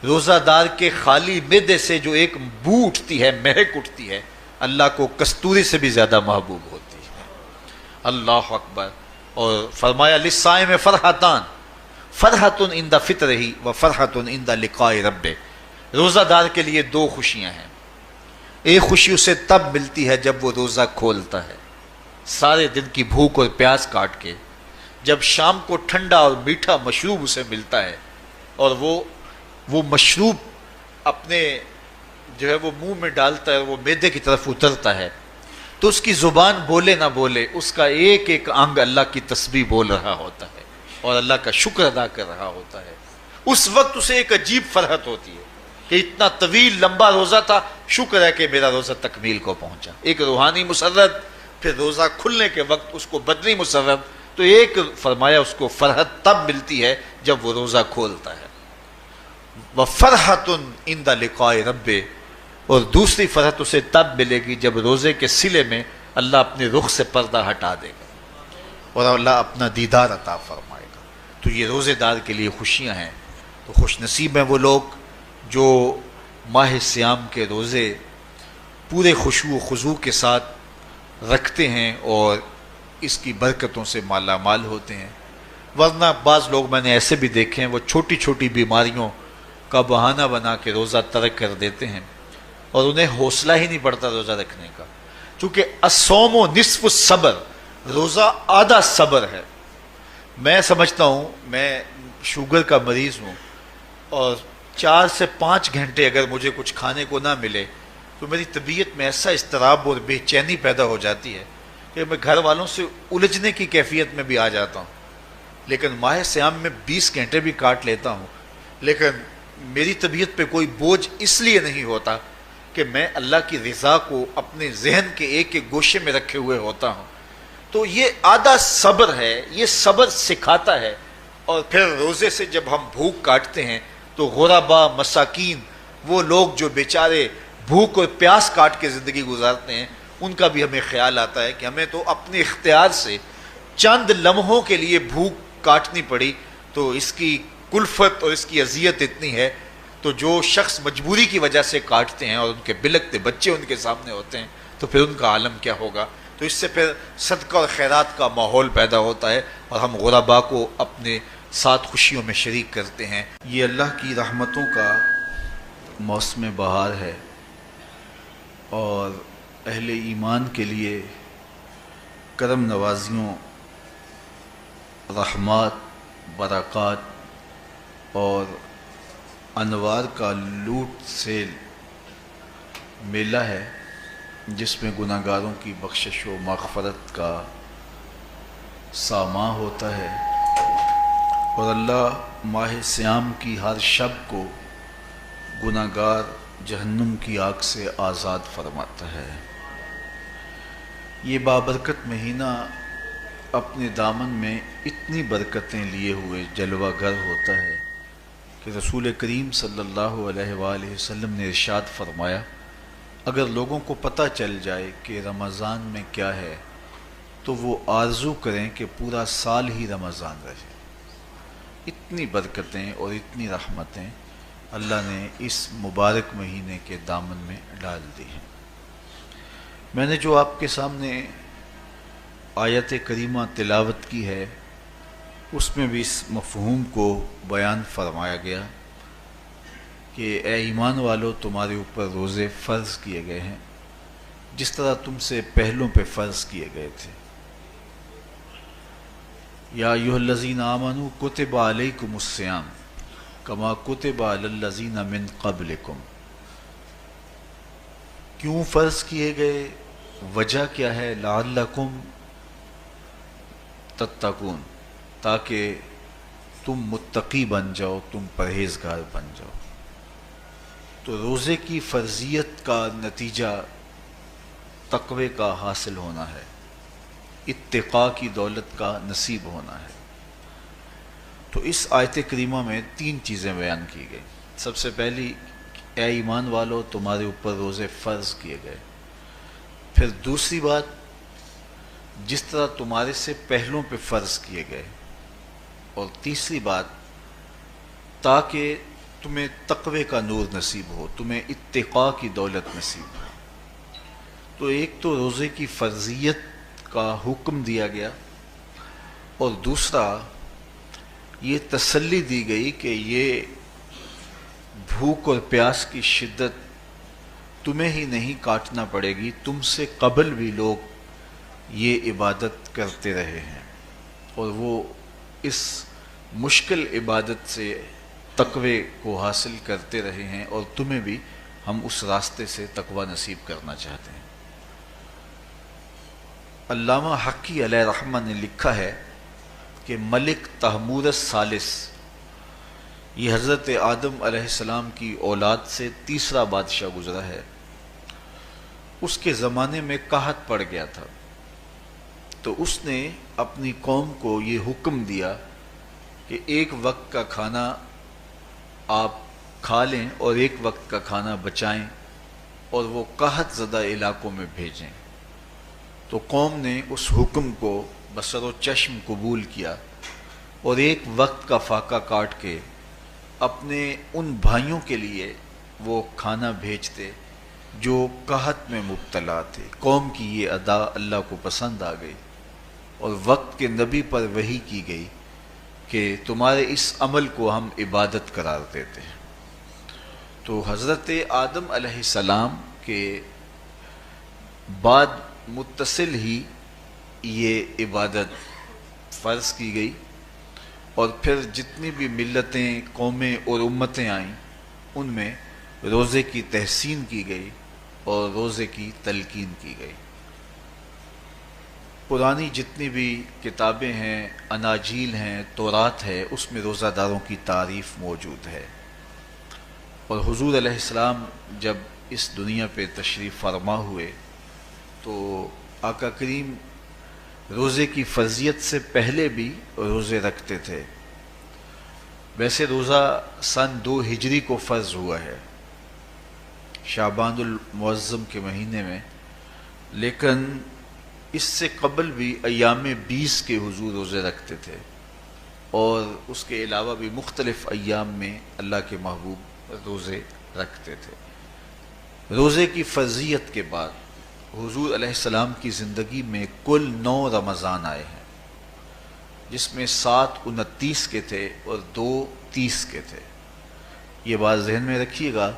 روزہ دار کے خالی معدے سے جو ایک بو اٹھتی ہے، مہک اٹھتی ہے، اللہ کو کستوری سے بھی زیادہ محبوب ہوتی ہے۔ اللہ اکبر۔ اور فرمایا للصائم فرحتان، فرحۃ عند فطرہ و فرحۃ عند لقاء ربہ، روزہ دار کے لیے 2 خوشیاں ہیں۔ ایک خوشی اسے تب ملتی ہے جب وہ روزہ کھولتا ہے، سارے دن کی بھوک اور پیاس کاٹ کے، جب شام کو ٹھنڈا اور میٹھا مشروب اسے ملتا ہے، اور وہ مشروب اپنے جو ہے وہ منہ میں ڈالتا ہے، وہ معدے کی طرف اترتا ہے، تو اس کی زبان بولے نہ بولے، اس کا ایک ایک انگ اللہ کی تسبیح بول رہا ہوتا ہے اور اللہ کا شکر ادا کر رہا ہوتا ہے۔ اس وقت اسے ایک عجیب فرحت ہوتی ہے کہ اتنا طویل لمبا روزہ تھا، شکر ہے کہ میرا روزہ تکمیل کو پہنچا۔ ایک روحانی مسرت، پھر روزہ کھلنے کے وقت اس کو بدنی مسرت، تو ایک فرمایا اس کو فرحت تب ملتی ہے جب وہ روزہ کھولتا ہے، وَفَرْحَةٌ عِنْدَ لِقَاءِ رَبِّهِ، اور دوسری فرحت اسے تب ملے گی جب روزے کے صلے میں اللہ اپنے رخ سے پردہ ہٹا دے گا اور اللہ اپنا دیدار عطا فرمائے گا۔ تو یہ روزے دار کے لیے خوشیاں ہیں۔ تو خوش نصیب ہیں وہ لوگ جو ماہ سیام کے روزے پورے خشوع و خضوع کے ساتھ رکھتے ہیں اور اس کی برکتوں سے مالا مال ہوتے ہیں۔ ورنہ بعض لوگ میں نے ایسے بھی دیکھے ہیں، وہ چھوٹی چھوٹی بیماریوں کا بہانہ بنا کے روزہ ترک کر دیتے ہیں اور انہیں حوصلہ ہی نہیں پڑتا روزہ رکھنے کا، چونکہ الصوم نصف الصبر، روزہ آدھا صبر ہے۔ میں سمجھتا ہوں، میں شوگر کا مریض ہوں اور 4 سے 5 گھنٹے اگر مجھے کچھ کھانے کو نہ ملے تو میری طبیعت میں ایسا اضطراب اور بے چینی پیدا ہو جاتی ہے کہ میں گھر والوں سے الجھنے کی کیفیت میں بھی آ جاتا ہوں۔ لیکن ماہ سیام میں 20 گھنٹے بھی کاٹ لیتا ہوں، لیکن میری طبیعت پہ کوئی بوجھ اس لیے نہیں ہوتا کہ میں اللہ کی رضا کو اپنے ذہن کے ایک ایک گوشے میں رکھے ہوئے ہوتا ہوں۔ تو یہ آدھا صبر ہے، یہ صبر سکھاتا ہے۔ اور پھر روزے سے جب ہم بھوک کاٹتے ہیں تو غربا، مساکین، وہ لوگ جو بیچارے بھوک اور پیاس کاٹ کے زندگی گزارتے ہیں، ان کا بھی ہمیں خیال آتا ہے کہ ہمیں تو اپنے اختیار سے چند لمحوں کے لیے بھوک کاٹنی پڑی، تو اس کی کلفت اور اس کی اذیت اتنی ہے۔ تو جو شخص مجبوری کی وجہ سے کاٹتے ہیں اور ان کے بلکتے بچے ان کے سامنے ہوتے ہیں تو پھر ان کا عالم کیا ہوگا۔ تو اس سے پھر صدقہ اور خیرات کا ماحول پیدا ہوتا ہے اور ہم غربا کو اپنے ساتھ خوشیوں میں شریک کرتے ہیں۔ یہ اللہ کی رحمتوں کا موسم بہار ہے اور اہل ایمان کے لیے کرم نوازیوں، رحمات، برکات اور انوار کا لوٹ سے میلہ ہے، جس میں گناہ گاروں کی بخشش و مغفرت کا ساماں ہوتا ہے اور اللہ ماہ سیام کی ہر شب کو گناہ گار جہنم کی آگ سے آزاد فرماتا ہے۔ یہ بابرکت مہینہ اپنے دامن میں اتنی برکتیں لیے ہوئے جلوہ گر ہوتا ہے کہ رسول کریم صلی اللہ علیہ وآلہ وسلم نے ارشاد فرمایا، اگر لوگوں کو پتہ چل جائے کہ رمضان میں کیا ہے تو وہ آرزو کریں کہ پورا سال ہی رمضان رہے۔ اتنی برکتیں اور اتنی رحمتیں اللہ نے اس مبارک مہینے کے دامن میں ڈال دی ہیں۔ میں نے جو آپ کے سامنے آیت کریمہ تلاوت کی ہے، اس میں بھی اس مفہوم کو بیان فرمایا گیا کہ اے ایمان والو، تمہارے اوپر روزے فرض کیے گئے ہیں جس طرح تم سے پہلوں پہ فرض کیے گئے تھے۔ یا ایھا الذین آمنوا کتب علیکم الصیام کما کتب علی الذین من قبلکم۔ کیوں فرض کیے گئے؟ وجہ کیا ہے؟ لعلکم تتقون، تاکہ تم متقی بن جاؤ، تم پرہیزگار بن جاؤ۔ تو روزے کی فرضیت کا نتیجہ تقوی کا حاصل ہونا ہے، اتقاء کی دولت کا نصیب ہونا ہے۔ تو اس آیت کریمہ میں 3 چیزیں بیان کی گئی۔ سب سے پہلی، اے ایمان والو، تمہارے اوپر روزے فرض کیے گئے۔ پھر دوسری بات، جس طرح تمہارے سے پہلوں پہ فرض کیے گئے۔ اور تیسری بات، تاکہ تمہیں تقوی کا نور نصیب ہو، تمہیں اتقاء کی دولت نصیب ہو۔ تو ایک تو روزے کی فرضیت کا حکم دیا گیا، اور دوسرا یہ تسلی دی گئی کہ یہ بھوک اور پیاس کی شدت تمہیں ہی نہیں کاٹنا پڑے گی، تم سے قبل بھی لوگ یہ عبادت کرتے رہے ہیں اور وہ اس مشکل عبادت سے تقوی کو حاصل کرتے رہے ہیں، اور تمہیں بھی ہم اس راستے سے تقوی نصیب کرنا چاہتے ہیں۔ علامہ حقی علیہ رحمہ نے لکھا ہے کہ ملک تحمور الثالث، یہ حضرت آدم علیہ السلام کی اولاد سے تیسرا بادشاہ گزرا ہے، اس کے زمانے میں قحط پڑ گیا تھا، تو اس نے اپنی قوم کو یہ حکم دیا کہ ایک وقت کا کھانا آپ کھا لیں اور ایک وقت کا کھانا بچائیں اور وہ قحط زدہ علاقوں میں بھیجیں۔ تو قوم نے اس حکم کو بصر و چشم قبول کیا اور ایک وقت کا فاقہ کاٹ کے اپنے ان بھائیوں کے لیے وہ کھانا بھیجتے جو قحط میں مبتلا تھے۔ قوم کی یہ ادا اللہ کو پسند آ گئی اور وقت کے نبی پر وحی کی گئی کہ تمہارے اس عمل کو ہم عبادت قرار دیتے ہیں۔ تو حضرت آدم علیہ السلام کے بعد متصل ہی یہ عبادت فرض کی گئی، اور پھر جتنی بھی ملتیں، قومیں اور امتیں آئیں ان میں روزے کی تحسین کی گئی اور روزے کی تلقین کی گئی۔ پرانی جتنی بھی کتابیں ہیں، اناجیل ہیں، تورات ہے، اس میں روزہ داروں کی تعریف موجود ہے۔ اور حضور علیہ السلام جب اس دنیا پہ تشریف فرما ہوئے تو آقا کریم روزے کی فرضیت سے پہلے بھی روزے رکھتے تھے۔ ویسے روزہ سن 2 ہجری کو فرض ہوا ہے، شعبان المعظم کے مہینے میں، لیکن اس سے قبل بھی ایام 20 کے حضور روزے رکھتے تھے، اور اس کے علاوہ بھی مختلف ایام میں اللہ کے محبوب روزے رکھتے تھے۔ روزے کی فرضیت کے بعد حضور علیہ السلام کی زندگی میں کل 9 رمضان آئے ہیں، جس میں 7 29 کے تھے اور 2 30 کے تھے۔ یہ بات ذہن میں رکھیے گا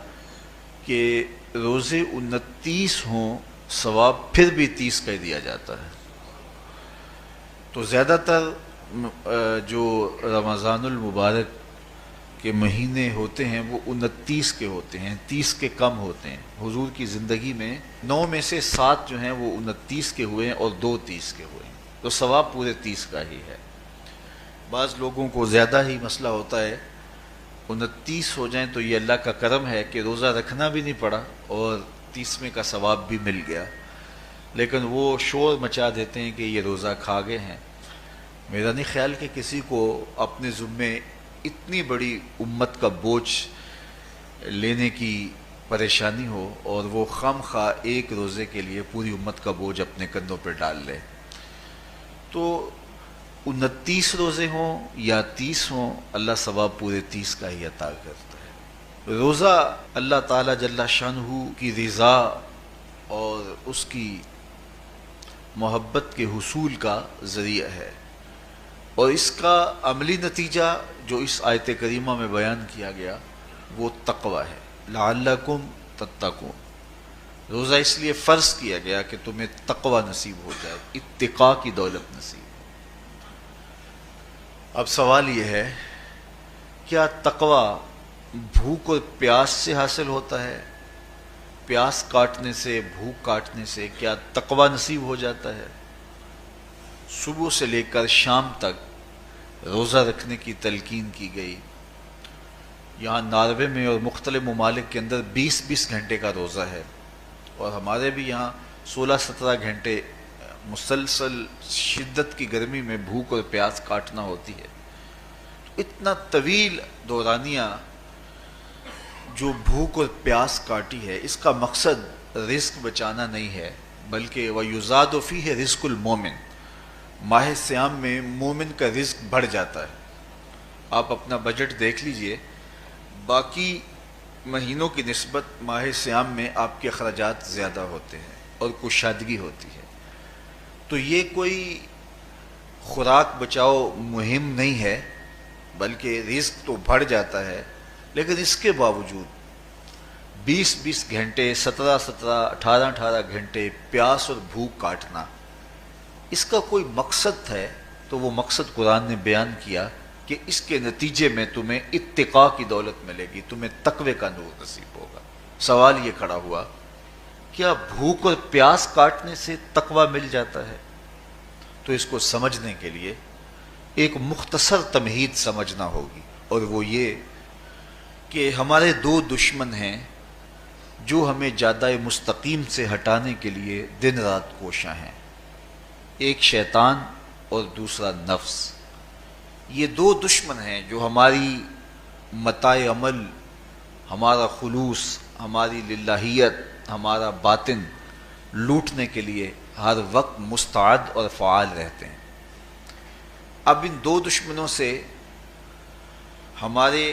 کہ روزے 29 ہوں ثواب پھر بھی 30 کا ہی دیا جاتا ہے۔ تو زیادہ تر جو رمضان المبارک کے مہینے ہوتے ہیں وہ 29 کے ہوتے ہیں، 30 کے کم ہوتے ہیں۔ حضور کی زندگی میں 9 میں سے 7 جو ہیں وہ 29 کے ہوئے ہیں اور 2 30 کے ہوئے ہیں، تو ثواب پورے 30 کا ہی ہے۔ بعض لوگوں کو زیادہ ہی مسئلہ ہوتا ہے، 29 ہو جائیں تو یہ اللہ کا کرم ہے کہ روزہ رکھنا بھی نہیں پڑا اور 30ویں کا ثواب بھی مل گیا، لیکن وہ شور مچا دیتے ہیں کہ یہ روزہ کھا گئے ہیں۔ میرا نہیں خیال کہ کسی کو اپنے ذمے اتنی بڑی امت کا بوجھ لینے کی پریشانی ہو اور وہ خام خواہ ایک روزے کے لیے پوری امت کا بوجھ اپنے کندھوں پہ ڈال لے۔ تو 29 روزے ہوں یا 30 ہوں، اللہ ثواب پورے 30 کا ہی عطا کرتا ہے۔ روزہ اللہ تعالیٰ جل شانہ کی رضا اور اس کی محبت کے حصول کا ذریعہ ہے، اور اس کا عملی نتیجہ جو اس آیت کریمہ میں بیان کیا گیا وہ تقوی ہے۔ لعلکم تتقون، روزہ اس لیے فرض کیا گیا کہ تمہیں تقوی نصیب ہو جائے، اتقاء کی دولت نصیب۔ اب سوال یہ ہے، کیا تقوی بھوک اور پیاس سے حاصل ہوتا ہے؟ پیاس کاٹنے سے، بھوک کاٹنے سے کیا تقوی نصیب ہو جاتا ہے؟ صبح سے لے کر شام تک روزہ رکھنے کی تلقین کی گئی۔ یہاں ناروے میں اور مختلف ممالک کے اندر 20 گھنٹے کا روزہ ہے، اور ہمارے بھی یہاں 16-17 گھنٹے مسلسل شدت کی گرمی میں بھوک اور پیاس کاٹنا ہوتی ہے۔ اتنا طویل دورانیہ جو بھوک اور پیاس کاٹی ہے، اس کا مقصد رزق بچانا نہیں ہے، بلکہ وَيُزَادُ فِيهِ رِزْقُ الْمُؤْمِنِ، ماہ سیام میں مومن کا رزق بڑھ جاتا ہے۔ آپ اپنا بجٹ دیکھ لیجئے، باقی مہینوں کی نسبت ماہ سیام میں آپ کے اخراجات زیادہ ہوتے ہیں اور کشادگی ہوتی ہے۔ تو یہ کوئی خوراک بچاؤ مہم نہیں ہے، بلکہ رزق تو بڑھ جاتا ہے، لیکن اس کے باوجود 20 گھنٹے، 17 18 گھنٹے پیاس اور بھوک کاٹنا، اس کا کوئی مقصد ہے تو وہ مقصد قرآن نے بیان کیا کہ اس کے نتیجے میں تمہیں اتقاء کی دولت ملے گی، تمہیں تقوی کا نور نصیب ہوگا۔ سوال یہ کھڑا ہوا، کیا بھوک اور پیاس کاٹنے سے تقوی مل جاتا ہے؟ تو اس کو سمجھنے کے لیے ایک مختصر تمہید سمجھنا ہوگی، اور وہ یہ کہ ہمارے دو دشمن ہیں جو ہمیں جادہ مستقیم سے ہٹانے کے لیے دن رات کوشاں ہیں، ایک شیطان اور دوسرا نفس۔ یہ دو دشمن ہیں جو ہماری متاع عمل، ہمارا خلوص، ہماری للہیت، ہمارا باطن لوٹنے کے لیے ہر وقت مستعد اور فعال رہتے ہیں۔ اب ان دو دشمنوں سے ہمارے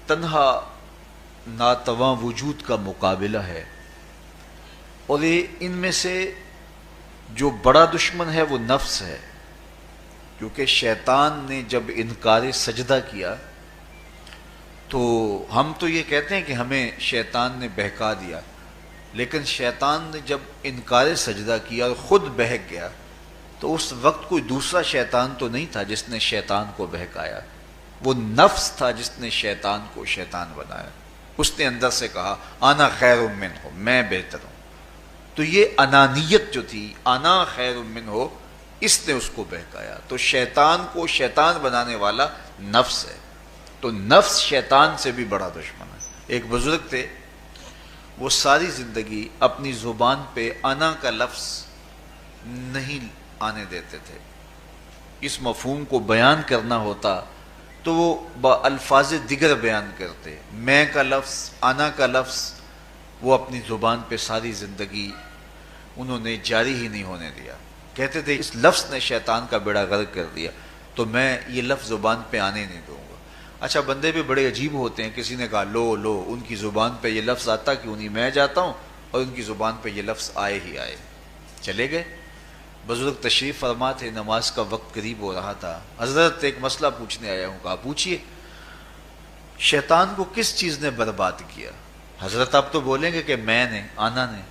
تنہا ناتواں وجود کا مقابلہ ہے، اور ان میں سے جو بڑا دشمن ہے وہ نفس ہے، کیونکہ شیطان نے جب انکار سجدہ کیا تو ہم تو یہ کہتے ہیں کہ ہمیں شیطان نے بہکا دیا، لیکن شیطان نے جب انکار سجدہ کیا اور خود بہک گیا تو اس وقت کوئی دوسرا شیطان تو نہیں تھا جس نے شیطان کو بہکایا، وہ نفس تھا جس نے شیطان کو شیطان بنایا۔ اس نے اندر سے کہا انا خیر منہ، میں بہتر ہوں۔ تو یہ انانیت جو تھی، انا خیر منہ، اس نے اس کو بہکایا۔ تو شیطان کو شیطان بنانے والا نفس ہے، تو نفس شیطان سے بھی بڑا دشمن ہے۔ ایک بزرگ تھے، وہ ساری زندگی اپنی زبان پہ انا کا لفظ نہیں آنے دیتے تھے۔ اس مفہوم کو بیان کرنا ہوتا تو وہ با الفاظ دیگر بیان کرتے، میں کا لفظ، انا کا لفظ، وہ اپنی زبان پہ ساری زندگی انہوں نے جاری ہی نہیں ہونے دیا۔ کہتے تھے اس لفظ نے شیطان کا بیڑا غرق کر دیا، تو میں یہ لفظ زبان پہ آنے نہیں دوں گا۔ اچھا، بندے بھی بڑے عجیب ہوتے ہیں، کسی نے کہا لو لو، ان کی زبان پہ یہ لفظ آتا کیوں نہیں، میں جاتا ہوں اور ان کی زبان پہ یہ لفظ آئے ہی آئے۔ چلے گئے، بزرگ تشریف فرما تھے، نماز کا وقت قریب ہو رہا تھا۔ حضرت ایک مسئلہ پوچھنے آیا ہوں۔ کہا پوچھئے، شیطان کو کس چیز نے برباد کیا؟ حضرت آپ تو بولیں گے کہ میں نے، آنا نے،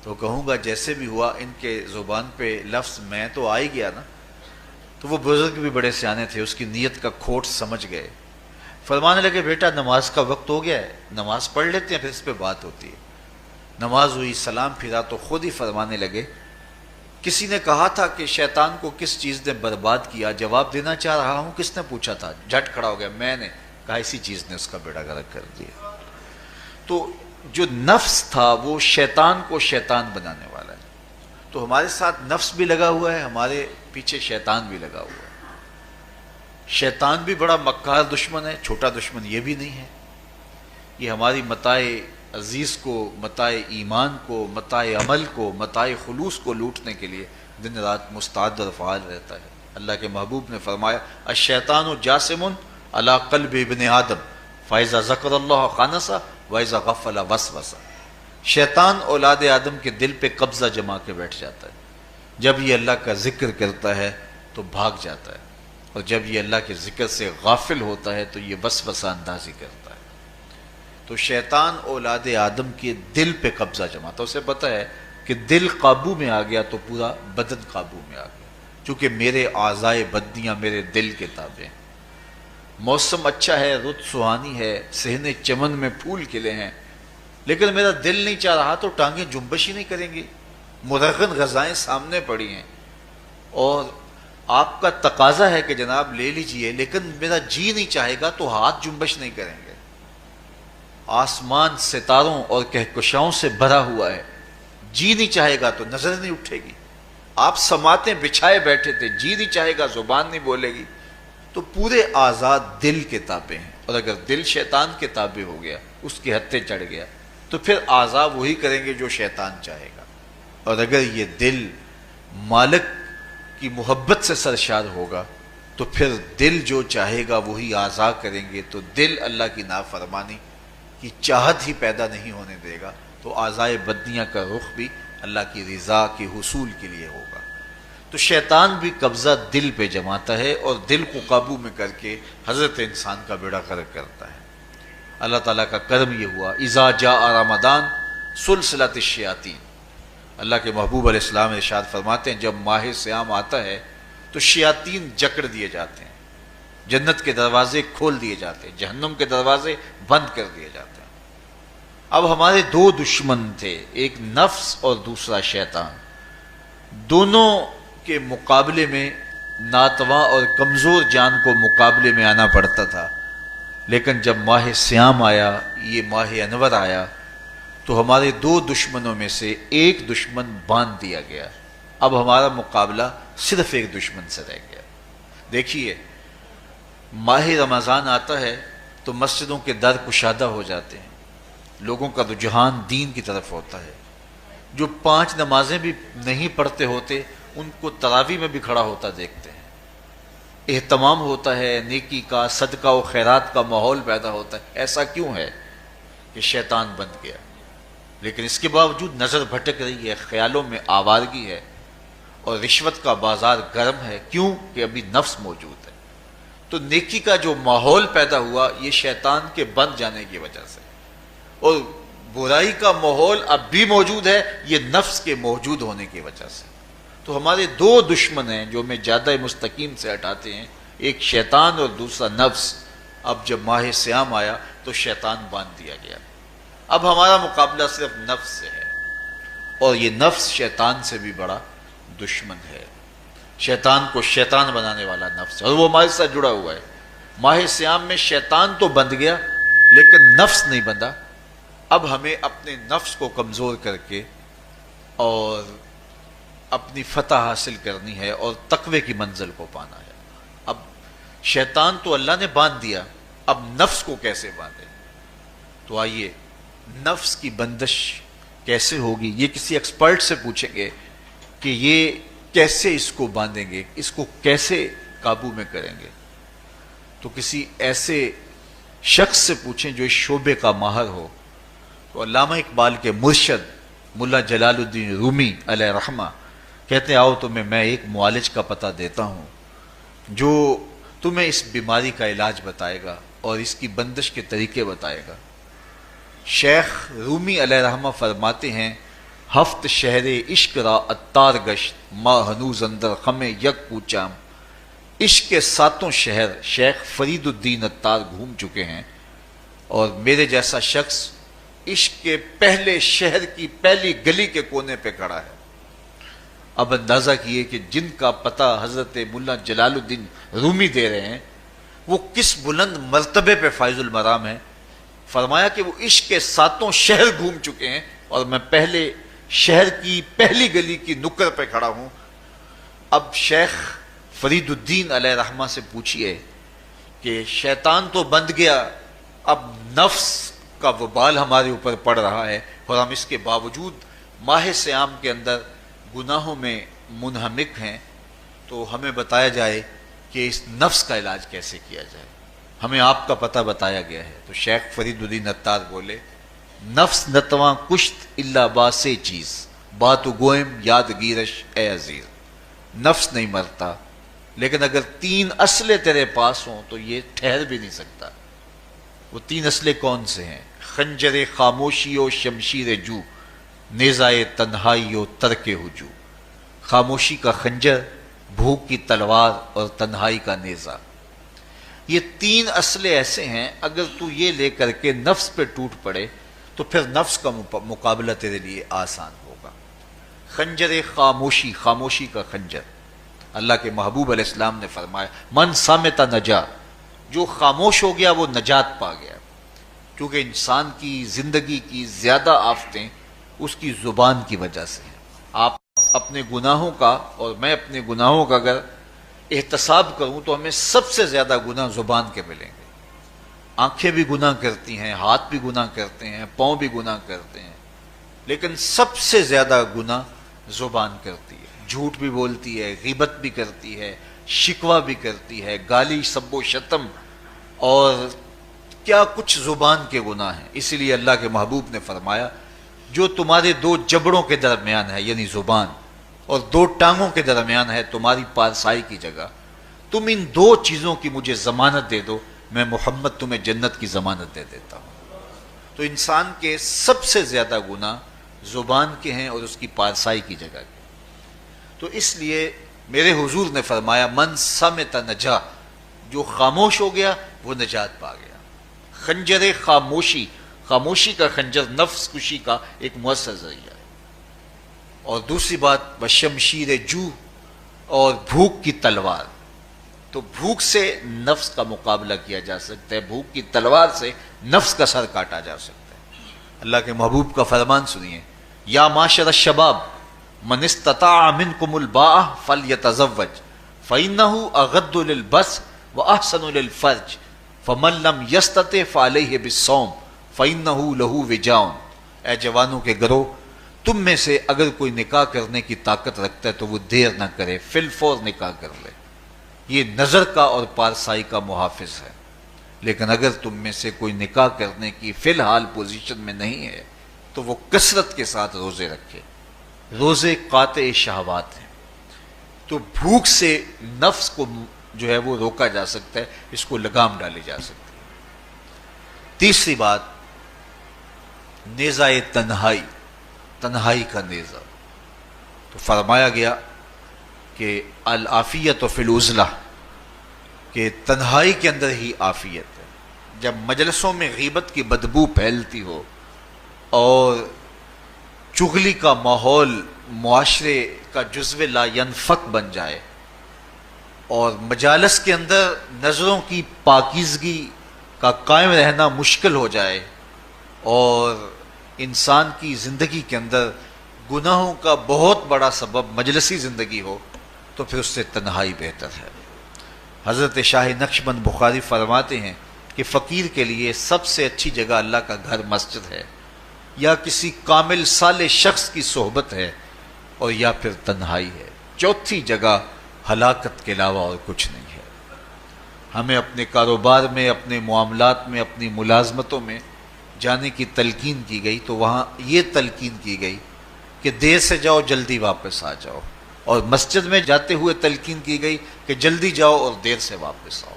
تو کہوں گا جیسے بھی ہوا ان کے زبان پہ لفظ میں تو آ ہی گیا نا۔ تو وہ بزرگ بھی بڑے سیانے تھے، اس کی نیت کا کھوٹ سمجھ گئے۔ فرمانے لگے بیٹا نماز کا وقت ہو گیا ہے، نماز پڑھ لیتے ہیں پھر اس پہ بات ہوتی ہے۔ نماز ہوئی، سلام پھرا تو خود ہی فرمانے لگے کسی نے کہا تھا کہ شیطان کو کس چیز نے برباد کیا، جواب دینا چاہ رہا ہوں، کس نے پوچھا تھا؟ جھٹ کھڑا ہو گیا، میں نے کہا اسی چیز نے اس کا بیڑا غرق کر دیا۔ تو جو نفس تھا وہ شیطان کو شیطان بنانے والا ہے۔ تو ہمارے ساتھ نفس بھی لگا ہوا ہے، ہمارے پیچھے شیطان بھی لگا ہوا ہے۔ شیطان بھی بڑا مکار دشمن ہے، چھوٹا دشمن یہ بھی نہیں ہے۔ یہ ہماری متاع عزیز کو، متاع ایمان کو، متاع عمل کو، متاع خلوص کو لوٹنے کے لیے دن رات مستعد اور فعال رہتا ہے۔ اللہ کے محبوب نے فرمایا الشیطان جاسم علی قلب ابن آدم فاذا ذکر اللہ خانس واذا غفل وسوس۔ شیطان اولاد آدم کے دل پہ قبضہ جما کے بیٹھ جاتا ہے، جب یہ اللہ کا ذکر کرتا ہے تو بھاگ جاتا ہے، اور جب یہ اللہ کے ذکر سے غافل ہوتا ہے تو یہ وسوسہ اندازی کرتا ہے۔ تو شیطان اولاد آدم کے دل پہ قبضہ جماتا ہے۔ اسے پتہ ہے کہ دل قابو میں آ گیا تو پورا بدن قابو میں آ گیا، چونکہ میرے اعضائے بدنیاں میرے دل کے تابع ہیں۔ موسم اچھا ہے، رت سہانی ہے، صحن چمن میں پھول کھلے ہیں، لیکن میرا دل نہیں چاہ رہا تو ٹانگیں جنبش ہی نہیں کریں گی۔ مرغن غذائیں سامنے پڑی ہیں اور آپ کا تقاضا ہے کہ جناب لے لیجئے، لیکن میرا جی نہیں چاہے گا تو ہاتھ جنبش نہیں کریں گے۔ آسمان ستاروں اور کہکشاؤں سے بھرا ہوا ہے، جی نہیں چاہے گا تو نظر نہیں اٹھے گی۔ آپ سماعتیں بچھائے بیٹھے تھے، جی نہیں چاہے گا زبان نہیں بولے گی۔ تو پورے آزاد دل کے تابع ہیں، اور اگر دل شیطان کے تابع ہو گیا، اس کے ہتھے چڑھ گیا، تو پھر اعضاء وہی کریں گے جو شیطان چاہے گا۔ اور اگر یہ دل مالک کی محبت سے سرشار ہوگا تو پھر دل جو چاہے گا وہی اعضاء کریں گے۔ تو دل اللہ کی نافرمانی کی چاہت ہی پیدا نہیں ہونے دے گا، تو اعضائے بدنیاں کا رخ بھی اللہ کی رضا کے حصول کے لیے ہوگا۔ تو شیطان بھی قبضہ دل پہ جماتا ہے اور دل کو قابو میں کر کے حضرت انسان کا بیڑا غرق کرتا ہے۔ اللہ تعالیٰ کا کرم یہ ہوا اذا جاء رمضان سلسلۃ الشیاطین۔ اللہ کے محبوب علیہ السلام ارشاد فرماتے ہیں جب ماہ صیام آتا ہے تو شیاطین جکڑ دیے جاتے ہیں، جنت کے دروازے کھول دیے جاتے ہیں، جہنم کے دروازے بند کر دیے جاتے ہیں۔ اب ہمارے دو دشمن تھے، ایک نفس اور دوسرا شیطان، دونوں کے مقابلے میں ناتواں اور کمزور جان کو مقابلے میں آنا پڑتا تھا، لیکن جب ماہ سیام آیا، یہ ماہ انور آیا، تو ہمارے دو دشمنوں میں سے ایک دشمن باندھ دیا گیا۔ اب ہمارا مقابلہ صرف ایک دشمن سے رہ گیا۔ دیکھیے، ماہ رمضان آتا ہے تو مسجدوں کے در کشادہ ہو جاتے ہیں، لوگوں کا رجحان دین کی طرف ہوتا ہے۔ جو 5 نمازیں بھی نہیں پڑھتے ہوتے ان کو تراویح میں بھی کھڑا ہوتا دیکھتے ہیں، اہتمام ہوتا ہے، نیکی کا، صدقہ و خیرات کا ماحول پیدا ہوتا ہے۔ ایسا کیوں ہے؟ کہ شیطان بند گیا، لیکن اس کے باوجود نظر بھٹک رہی ہے، خیالوں میں آوارگی ہے، اور رشوت کا بازار گرم ہے۔ کیوں؟ کہ ابھی نفس موجود ہے۔ تو نیکی کا جو ماحول پیدا ہوا یہ شیطان کے بند جانے کی وجہ سے، اور برائی کا ماحول اب بھی موجود ہے یہ نفس کے موجود ہونے کی وجہ سے۔ تو ہمارے دو دشمن ہیں جو ہمیں زیادہ مستقیم سے ہٹاتے ہیں، ایک شیطان اور دوسرا نفس۔ اب جب ماہ سیام آیا تو شیطان باندھ دیا گیا، اب ہمارا مقابلہ صرف نفس سے ہے، اور یہ نفس شیطان سے بھی بڑا دشمن ہے۔ شیطان کو شیطان بنانے والا نفس ہے، اور وہ ہمارے ساتھ جڑا ہوا ہے۔ ماہ سیام میں شیطان تو بند گیا لیکن نفس نہیں بندھا۔ اب ہمیں اپنے نفس کو کمزور کر کے اور اپنی فتح حاصل کرنی ہے اور تقوی کی منزل کو پانا ہے۔ اب شیطان تو اللہ نے باندھ دیا، اب نفس کو کیسے باندھیں؟ تو آئیے، نفس کی بندش کیسے ہوگی یہ کسی ایکسپرٹ سے پوچھیں گے کہ یہ کیسے اس کو باندھیں گے، اس کو کیسے قابو میں کریں گے۔ تو کسی ایسے شخص سے پوچھیں جو اس شعبے کا ماہر ہو۔ تو علامہ اقبال کے مرشد ملا جلال الدین رومی علیہ رحمہ کہتے ہیں، آؤ تمہیں میں ایک معالج کا پتہ دیتا ہوں جو تمہیں اس بیماری کا علاج بتائے گا اور اس کی بندش کے طریقے بتائے گا۔ شیخ رومی علیہ رحمہ فرماتے ہیں، ہفت شہر عشق را اتار گشت ما ہنوز اندر خم یک کوچام۔ عشق کے 7 شہر شیخ فرید الدین اتار گھوم چکے ہیں، اور میرے جیسا شخص عشق کے پہلے شہر کی پہلی گلی کے کونے پہ کھڑا ہے۔ اب اندازہ کیے کہ جن کا پتہ حضرت ملا جلال الدین رومی دے رہے ہیں وہ کس بلند مرتبے پہ فائز المرام ہے۔ فرمایا کہ وہ عشق کے 7 شہر گھوم چکے ہیں اور میں پہلے شہر کی پہلی گلی کی نکر پہ کھڑا ہوں۔ اب شیخ فرید الدین علیہ رحمہ سے پوچھئے کہ شیطان تو بند گیا، اب نفس کا وبال ہمارے اوپر پڑ رہا ہے، اور ہم اس کے باوجود ماہ سیام کے اندر گناہوں میں منہمک ہیں، تو ہمیں بتایا جائے کہ اس نفس کا علاج کیسے کیا جائے۔ ہمیں آپ کا پتہ بتایا گیا ہے۔ تو شیخ فرید الدین اتار بولے، نفس نتواں کشت اللہ باسے چیز بات گوئم یاد گیرش اے عزیز۔ نفس نہیں مرتا، لیکن اگر 3 اسلحے تیرے پاس ہوں تو یہ ٹھہر بھی نہیں سکتا۔ وہ 3 اسلحے کون سے ہیں؟ خنجر خاموشی و شمشیر جو، نیزائے تنہائی و ترک ہجو۔ خاموشی کا خنجر، بھوک کی تلوار اور تنہائی کا نیزہ۔ یہ 3 اسلحے ایسے ہیں، اگر تو یہ لے کر کے نفس پہ ٹوٹ پڑے تو پھر نفس کا مقابلہ تیرے لیے آسان ہوگا۔ خنجر خاموشی، خاموشی کا خنجر۔ اللہ کے محبوب علیہ السلام نے فرمایا، من صامت نجا، جو خاموش ہو گیا وہ نجات پا گیا، کیونکہ انسان کی زندگی کی زیادہ آفتیں اس کی زبان کی وجہ سے ہیں۔ آپ اپنے گناہوں کا اور میں اپنے گناہوں کا اگر احتساب کروں تو ہمیں سب سے زیادہ گناہ زبان کے ملیں گے۔ آنکھیں بھی گناہ کرتی ہیں، ہاتھ بھی گناہ کرتے ہیں، پاؤں بھی گناہ کرتے ہیں، لیکن سب سے زیادہ گناہ زبان کرتی ہے۔ جھوٹ بھی بولتی ہے، غیبت بھی کرتی ہے، شکوہ بھی کرتی ہے، گالی سب و شتم اور کیا کچھ زبان کے گناہ ہیں۔ اسی لیے اللہ کے محبوب نے فرمایا، جو تمہارے 2 جبڑوں کے درمیان ہے یعنی زبان، اور 2 ٹانگوں کے درمیان ہے تمہاری پارسائی کی جگہ، تم ان 2 چیزوں کی مجھے ضمانت دے دو، میں محمد تمہیں جنت کی ضمانت دے دیتا ہوں۔ تو انسان کے سب سے زیادہ گناہ زبان کے ہیں اور اس کی پارسائی کی جگہ کے۔ تو اس لیے میرے حضور نے فرمایا، من صمت نجا، جو خاموش ہو گیا وہ نجات پا گیا۔ خنجر خاموشی، خاموشی کا خنجر نفس کشی کا ایک مؤثر ذریعہ ہے۔ اور دوسری بات، بشمشیر جو، اور بھوک کی تلوار. تو بھوک سے نفس کا مقابلہ کیا جا سکتا ہے، بھوک کی تلوار سے نفس کا سر کاٹا جا سکتا ہے. اللہ کے محبوب کا فرمان سنیے، یا معاشر الشباب من استطاع منکم الباء فلیتزوج فإنہ اغض للبصر واحسن للفرج فمن لم یستطع فعلیہ بالصوم فإنہ لہ وجاء. اے جوانوں کے گروہ، تم میں سے اگر کوئی نکاح کرنے کی طاقت رکھتا ہے تو وہ دیر نہ کرے، فی الفور نکاح کر لے. یہ نظر کا اور پارسائی کا محافظ ہے. لیکن اگر تم میں سے کوئی نکاح کرنے کی فی الحال پوزیشن میں نہیں ہے تو وہ کثرت کے ساتھ روزے رکھے. روزے قاطع شہوات ہیں. تو بھوک سے نفس کو جو ہے وہ روکا جا سکتا ہے، اس کو لگام ڈالی جا سکتی ہے. تیسری بات، نیزہ تنہائی، تنہائی کا نیزہ. تو فرمایا گیا کہ العافیت فی العزلہ، کہ تنہائی کے اندر ہی عافیت ہے. جب مجلسوں میں غیبت کی بدبو پھیلتی ہو اور چغلی کا ماحول معاشرے کا جزو لا ینفک بن جائے اور مجالس کے اندر نظروں کی پاکیزگی کا قائم رہنا مشکل ہو جائے اور انسان کی زندگی کے اندر گناہوں کا بہت بڑا سبب مجلسی زندگی ہو تو پھر اس سے تنہائی بہتر ہے. حضرت شاہ نقشبند بخاری فرماتے ہیں کہ فقیر کے لیے سب سے اچھی جگہ اللہ کا گھر مسجد ہے، یا کسی کامل صالح شخص کی صحبت ہے، اور یا پھر تنہائی ہے. چوتھی جگہ ہلاکت کے علاوہ اور کچھ نہیں ہے. ہمیں اپنے کاروبار میں، اپنے معاملات میں، اپنی ملازمتوں میں جانے کی تلقین کی گئی تو وہاں یہ تلقین کی گئی کہ دیر سے جاؤ جلدی واپس آ جاؤ، اور مسجد میں جاتے ہوئے تلقین کی گئی کہ جلدی جاؤ اور دیر سے واپس آؤ.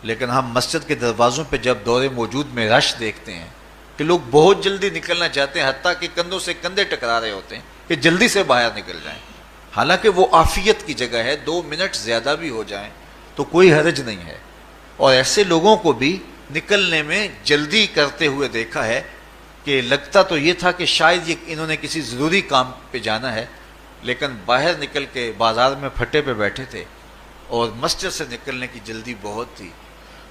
لیکن ہم مسجد کے دروازوں پہ جب دور موجود میں رش دیکھتے ہیں کہ لوگ بہت جلدی نکلنا چاہتے ہیں، حتیٰ کہ کندھوں سے کندھے ٹکرا رہے ہوتے ہیں کہ جلدی سے باہر نکل جائیں. حالانکہ وہ عافیت کی جگہ ہے، 2 منٹ زیادہ بھی ہو جائیں تو کوئی حرج نہیں ہے. اور ایسے لوگوں کو بھی نکلنے میں جلدی کرتے ہوئے دیکھا ہے کہ لگتا تو یہ تھا کہ شاید یہ انہوں نے کسی ضروری کام پہ جانا ہے، لیکن باہر نکل کے بازار میں پھٹے پہ بیٹھے تھے اور مسجد سے نکلنے کی جلدی بہت تھی.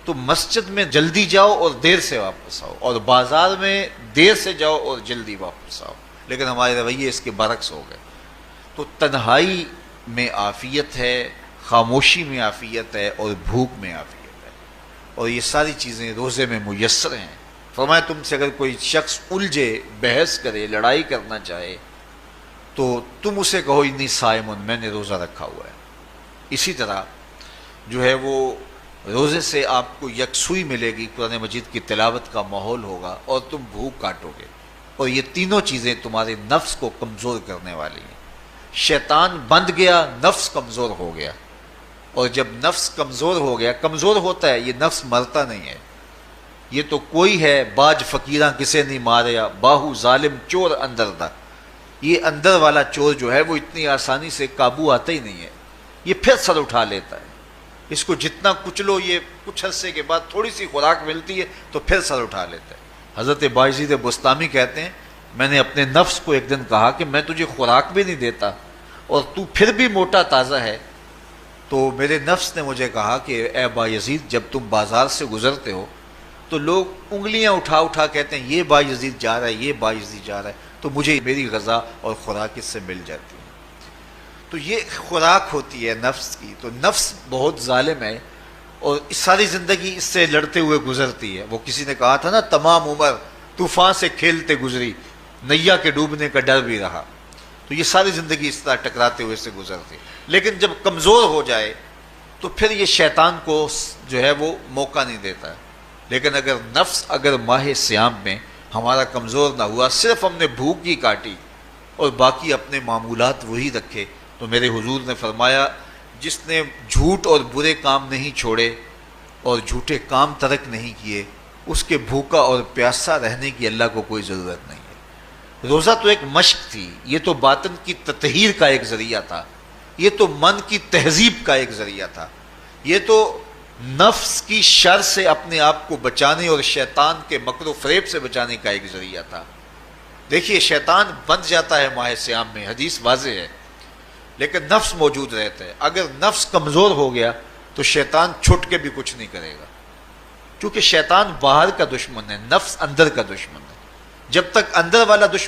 تو مسجد میں جلدی جاؤ اور دیر سے واپس آؤ، اور بازار میں دیر سے جاؤ اور جلدی واپس آؤ. لیکن ہمارے رویے اس کے برعکس ہو گئے. تو تنہائی میں عافیت ہے، خاموشی میں عافیت ہے، اور بھوک میں عافیت ہے، اور یہ ساری چیزیں روزے میں میسر ہیں. فرمایا تم سے اگر کوئی شخص الجھے، بحث کرے، لڑائی کرنا چاہے تو تم اسے کہو انی صائم، میں نے روزہ رکھا ہوا ہے. اسی طرح جو ہے وہ روزے سے آپ کو یکسوئی ملے گی، قرآن مجید کی تلاوت کا ماحول ہوگا اور تم بھوک کاٹو گے. اور یہ تینوں چیزیں تمہارے نفس کو کمزور کرنے والی ہیں. شیطان بند گیا، نفس کمزور ہو گیا. اور جب نفس کمزور ہو گیا، کمزور ہوتا ہے، یہ نفس مرتا نہیں ہے. یہ تو کوئی ہے باج فقیراں کسے نہیں ماریا، باہو ظالم چور اندر دا. یہ اندر والا چور جو ہے وہ اتنی آسانی سے قابو آتا ہی نہیں ہے. یہ پھر سر اٹھا لیتا ہے. اس کو جتنا کچلو، یہ کچھ عرصے کے بعد تھوڑی سی خوراک ملتی ہے تو پھر سر اٹھا لیتا ہے. حضرت باجید بستامی کہتے ہیں میں نے اپنے نفس کو ایک دن کہا کہ میں تجھے خوراک بھی نہیں دیتا اور تو پھر بھی موٹا تازہ ہے. تو میرے نفس نے مجھے کہا کہ اے بایزید، جب تم بازار سے گزرتے ہو تو لوگ انگلیاں اٹھا اٹھا کہتے ہیں یہ بایزید جا رہا ہے، یہ بایزید جا رہا ہے، تو مجھے میری غذا اور خوراک اس سے مل جاتی ہے. تو یہ خوراک ہوتی ہے نفس کی. تو نفس بہت ظالم ہے اور اس ساری زندگی اس سے لڑتے ہوئے گزرتی ہے. وہ کسی نے کہا تھا نا، تمام عمر طوفان سے کھیلتے گزری، نیا کے ڈوبنے کا ڈر بھی رہا. تو یہ ساری زندگی اس طرح ٹکراتے ہوئے سے گزرتی. لیکن جب کمزور ہو جائے تو پھر یہ شیطان کو جو ہے وہ موقع نہیں دیتا ہے. لیکن اگر نفس ماہ صیام میں ہمارا کمزور نہ ہوا، صرف ہم نے بھوک ہی کاٹی اور باقی اپنے معمولات وہی رکھے، تو میرے حضور نے فرمایا جس نے جھوٹ اور برے کام نہیں چھوڑے اور جھوٹے کام ترک نہیں کیے، اس کے بھوکا اور پیاسا رہنے کی اللہ کو کوئی ضرورت نہیں ہے. روزہ تو ایک مشق تھی، یہ تو باطن کی تطہیر کا ایک ذریعہ تھا، یہ تو من کی تہذیب کا ایک ذریعہ تھا، یہ تو نفس کی شر سے اپنے آپ کو بچانے اور شیطان کے مکر و فریب سے بچانے کا ایک ذریعہ تھا. دیکھیے شیطان بند جاتا ہے ماہ صیام میں، حدیث واضح ہے. لیکن نفس موجود رہتا ہے. اگر نفس کمزور ہو گیا تو شیطان چھٹ کے بھی کچھ نہیں کرے گا، کیونکہ شیطان باہر کا دشمن ہے، نفس اندر کا دشمن ہے. جب تک اندر والا دشمن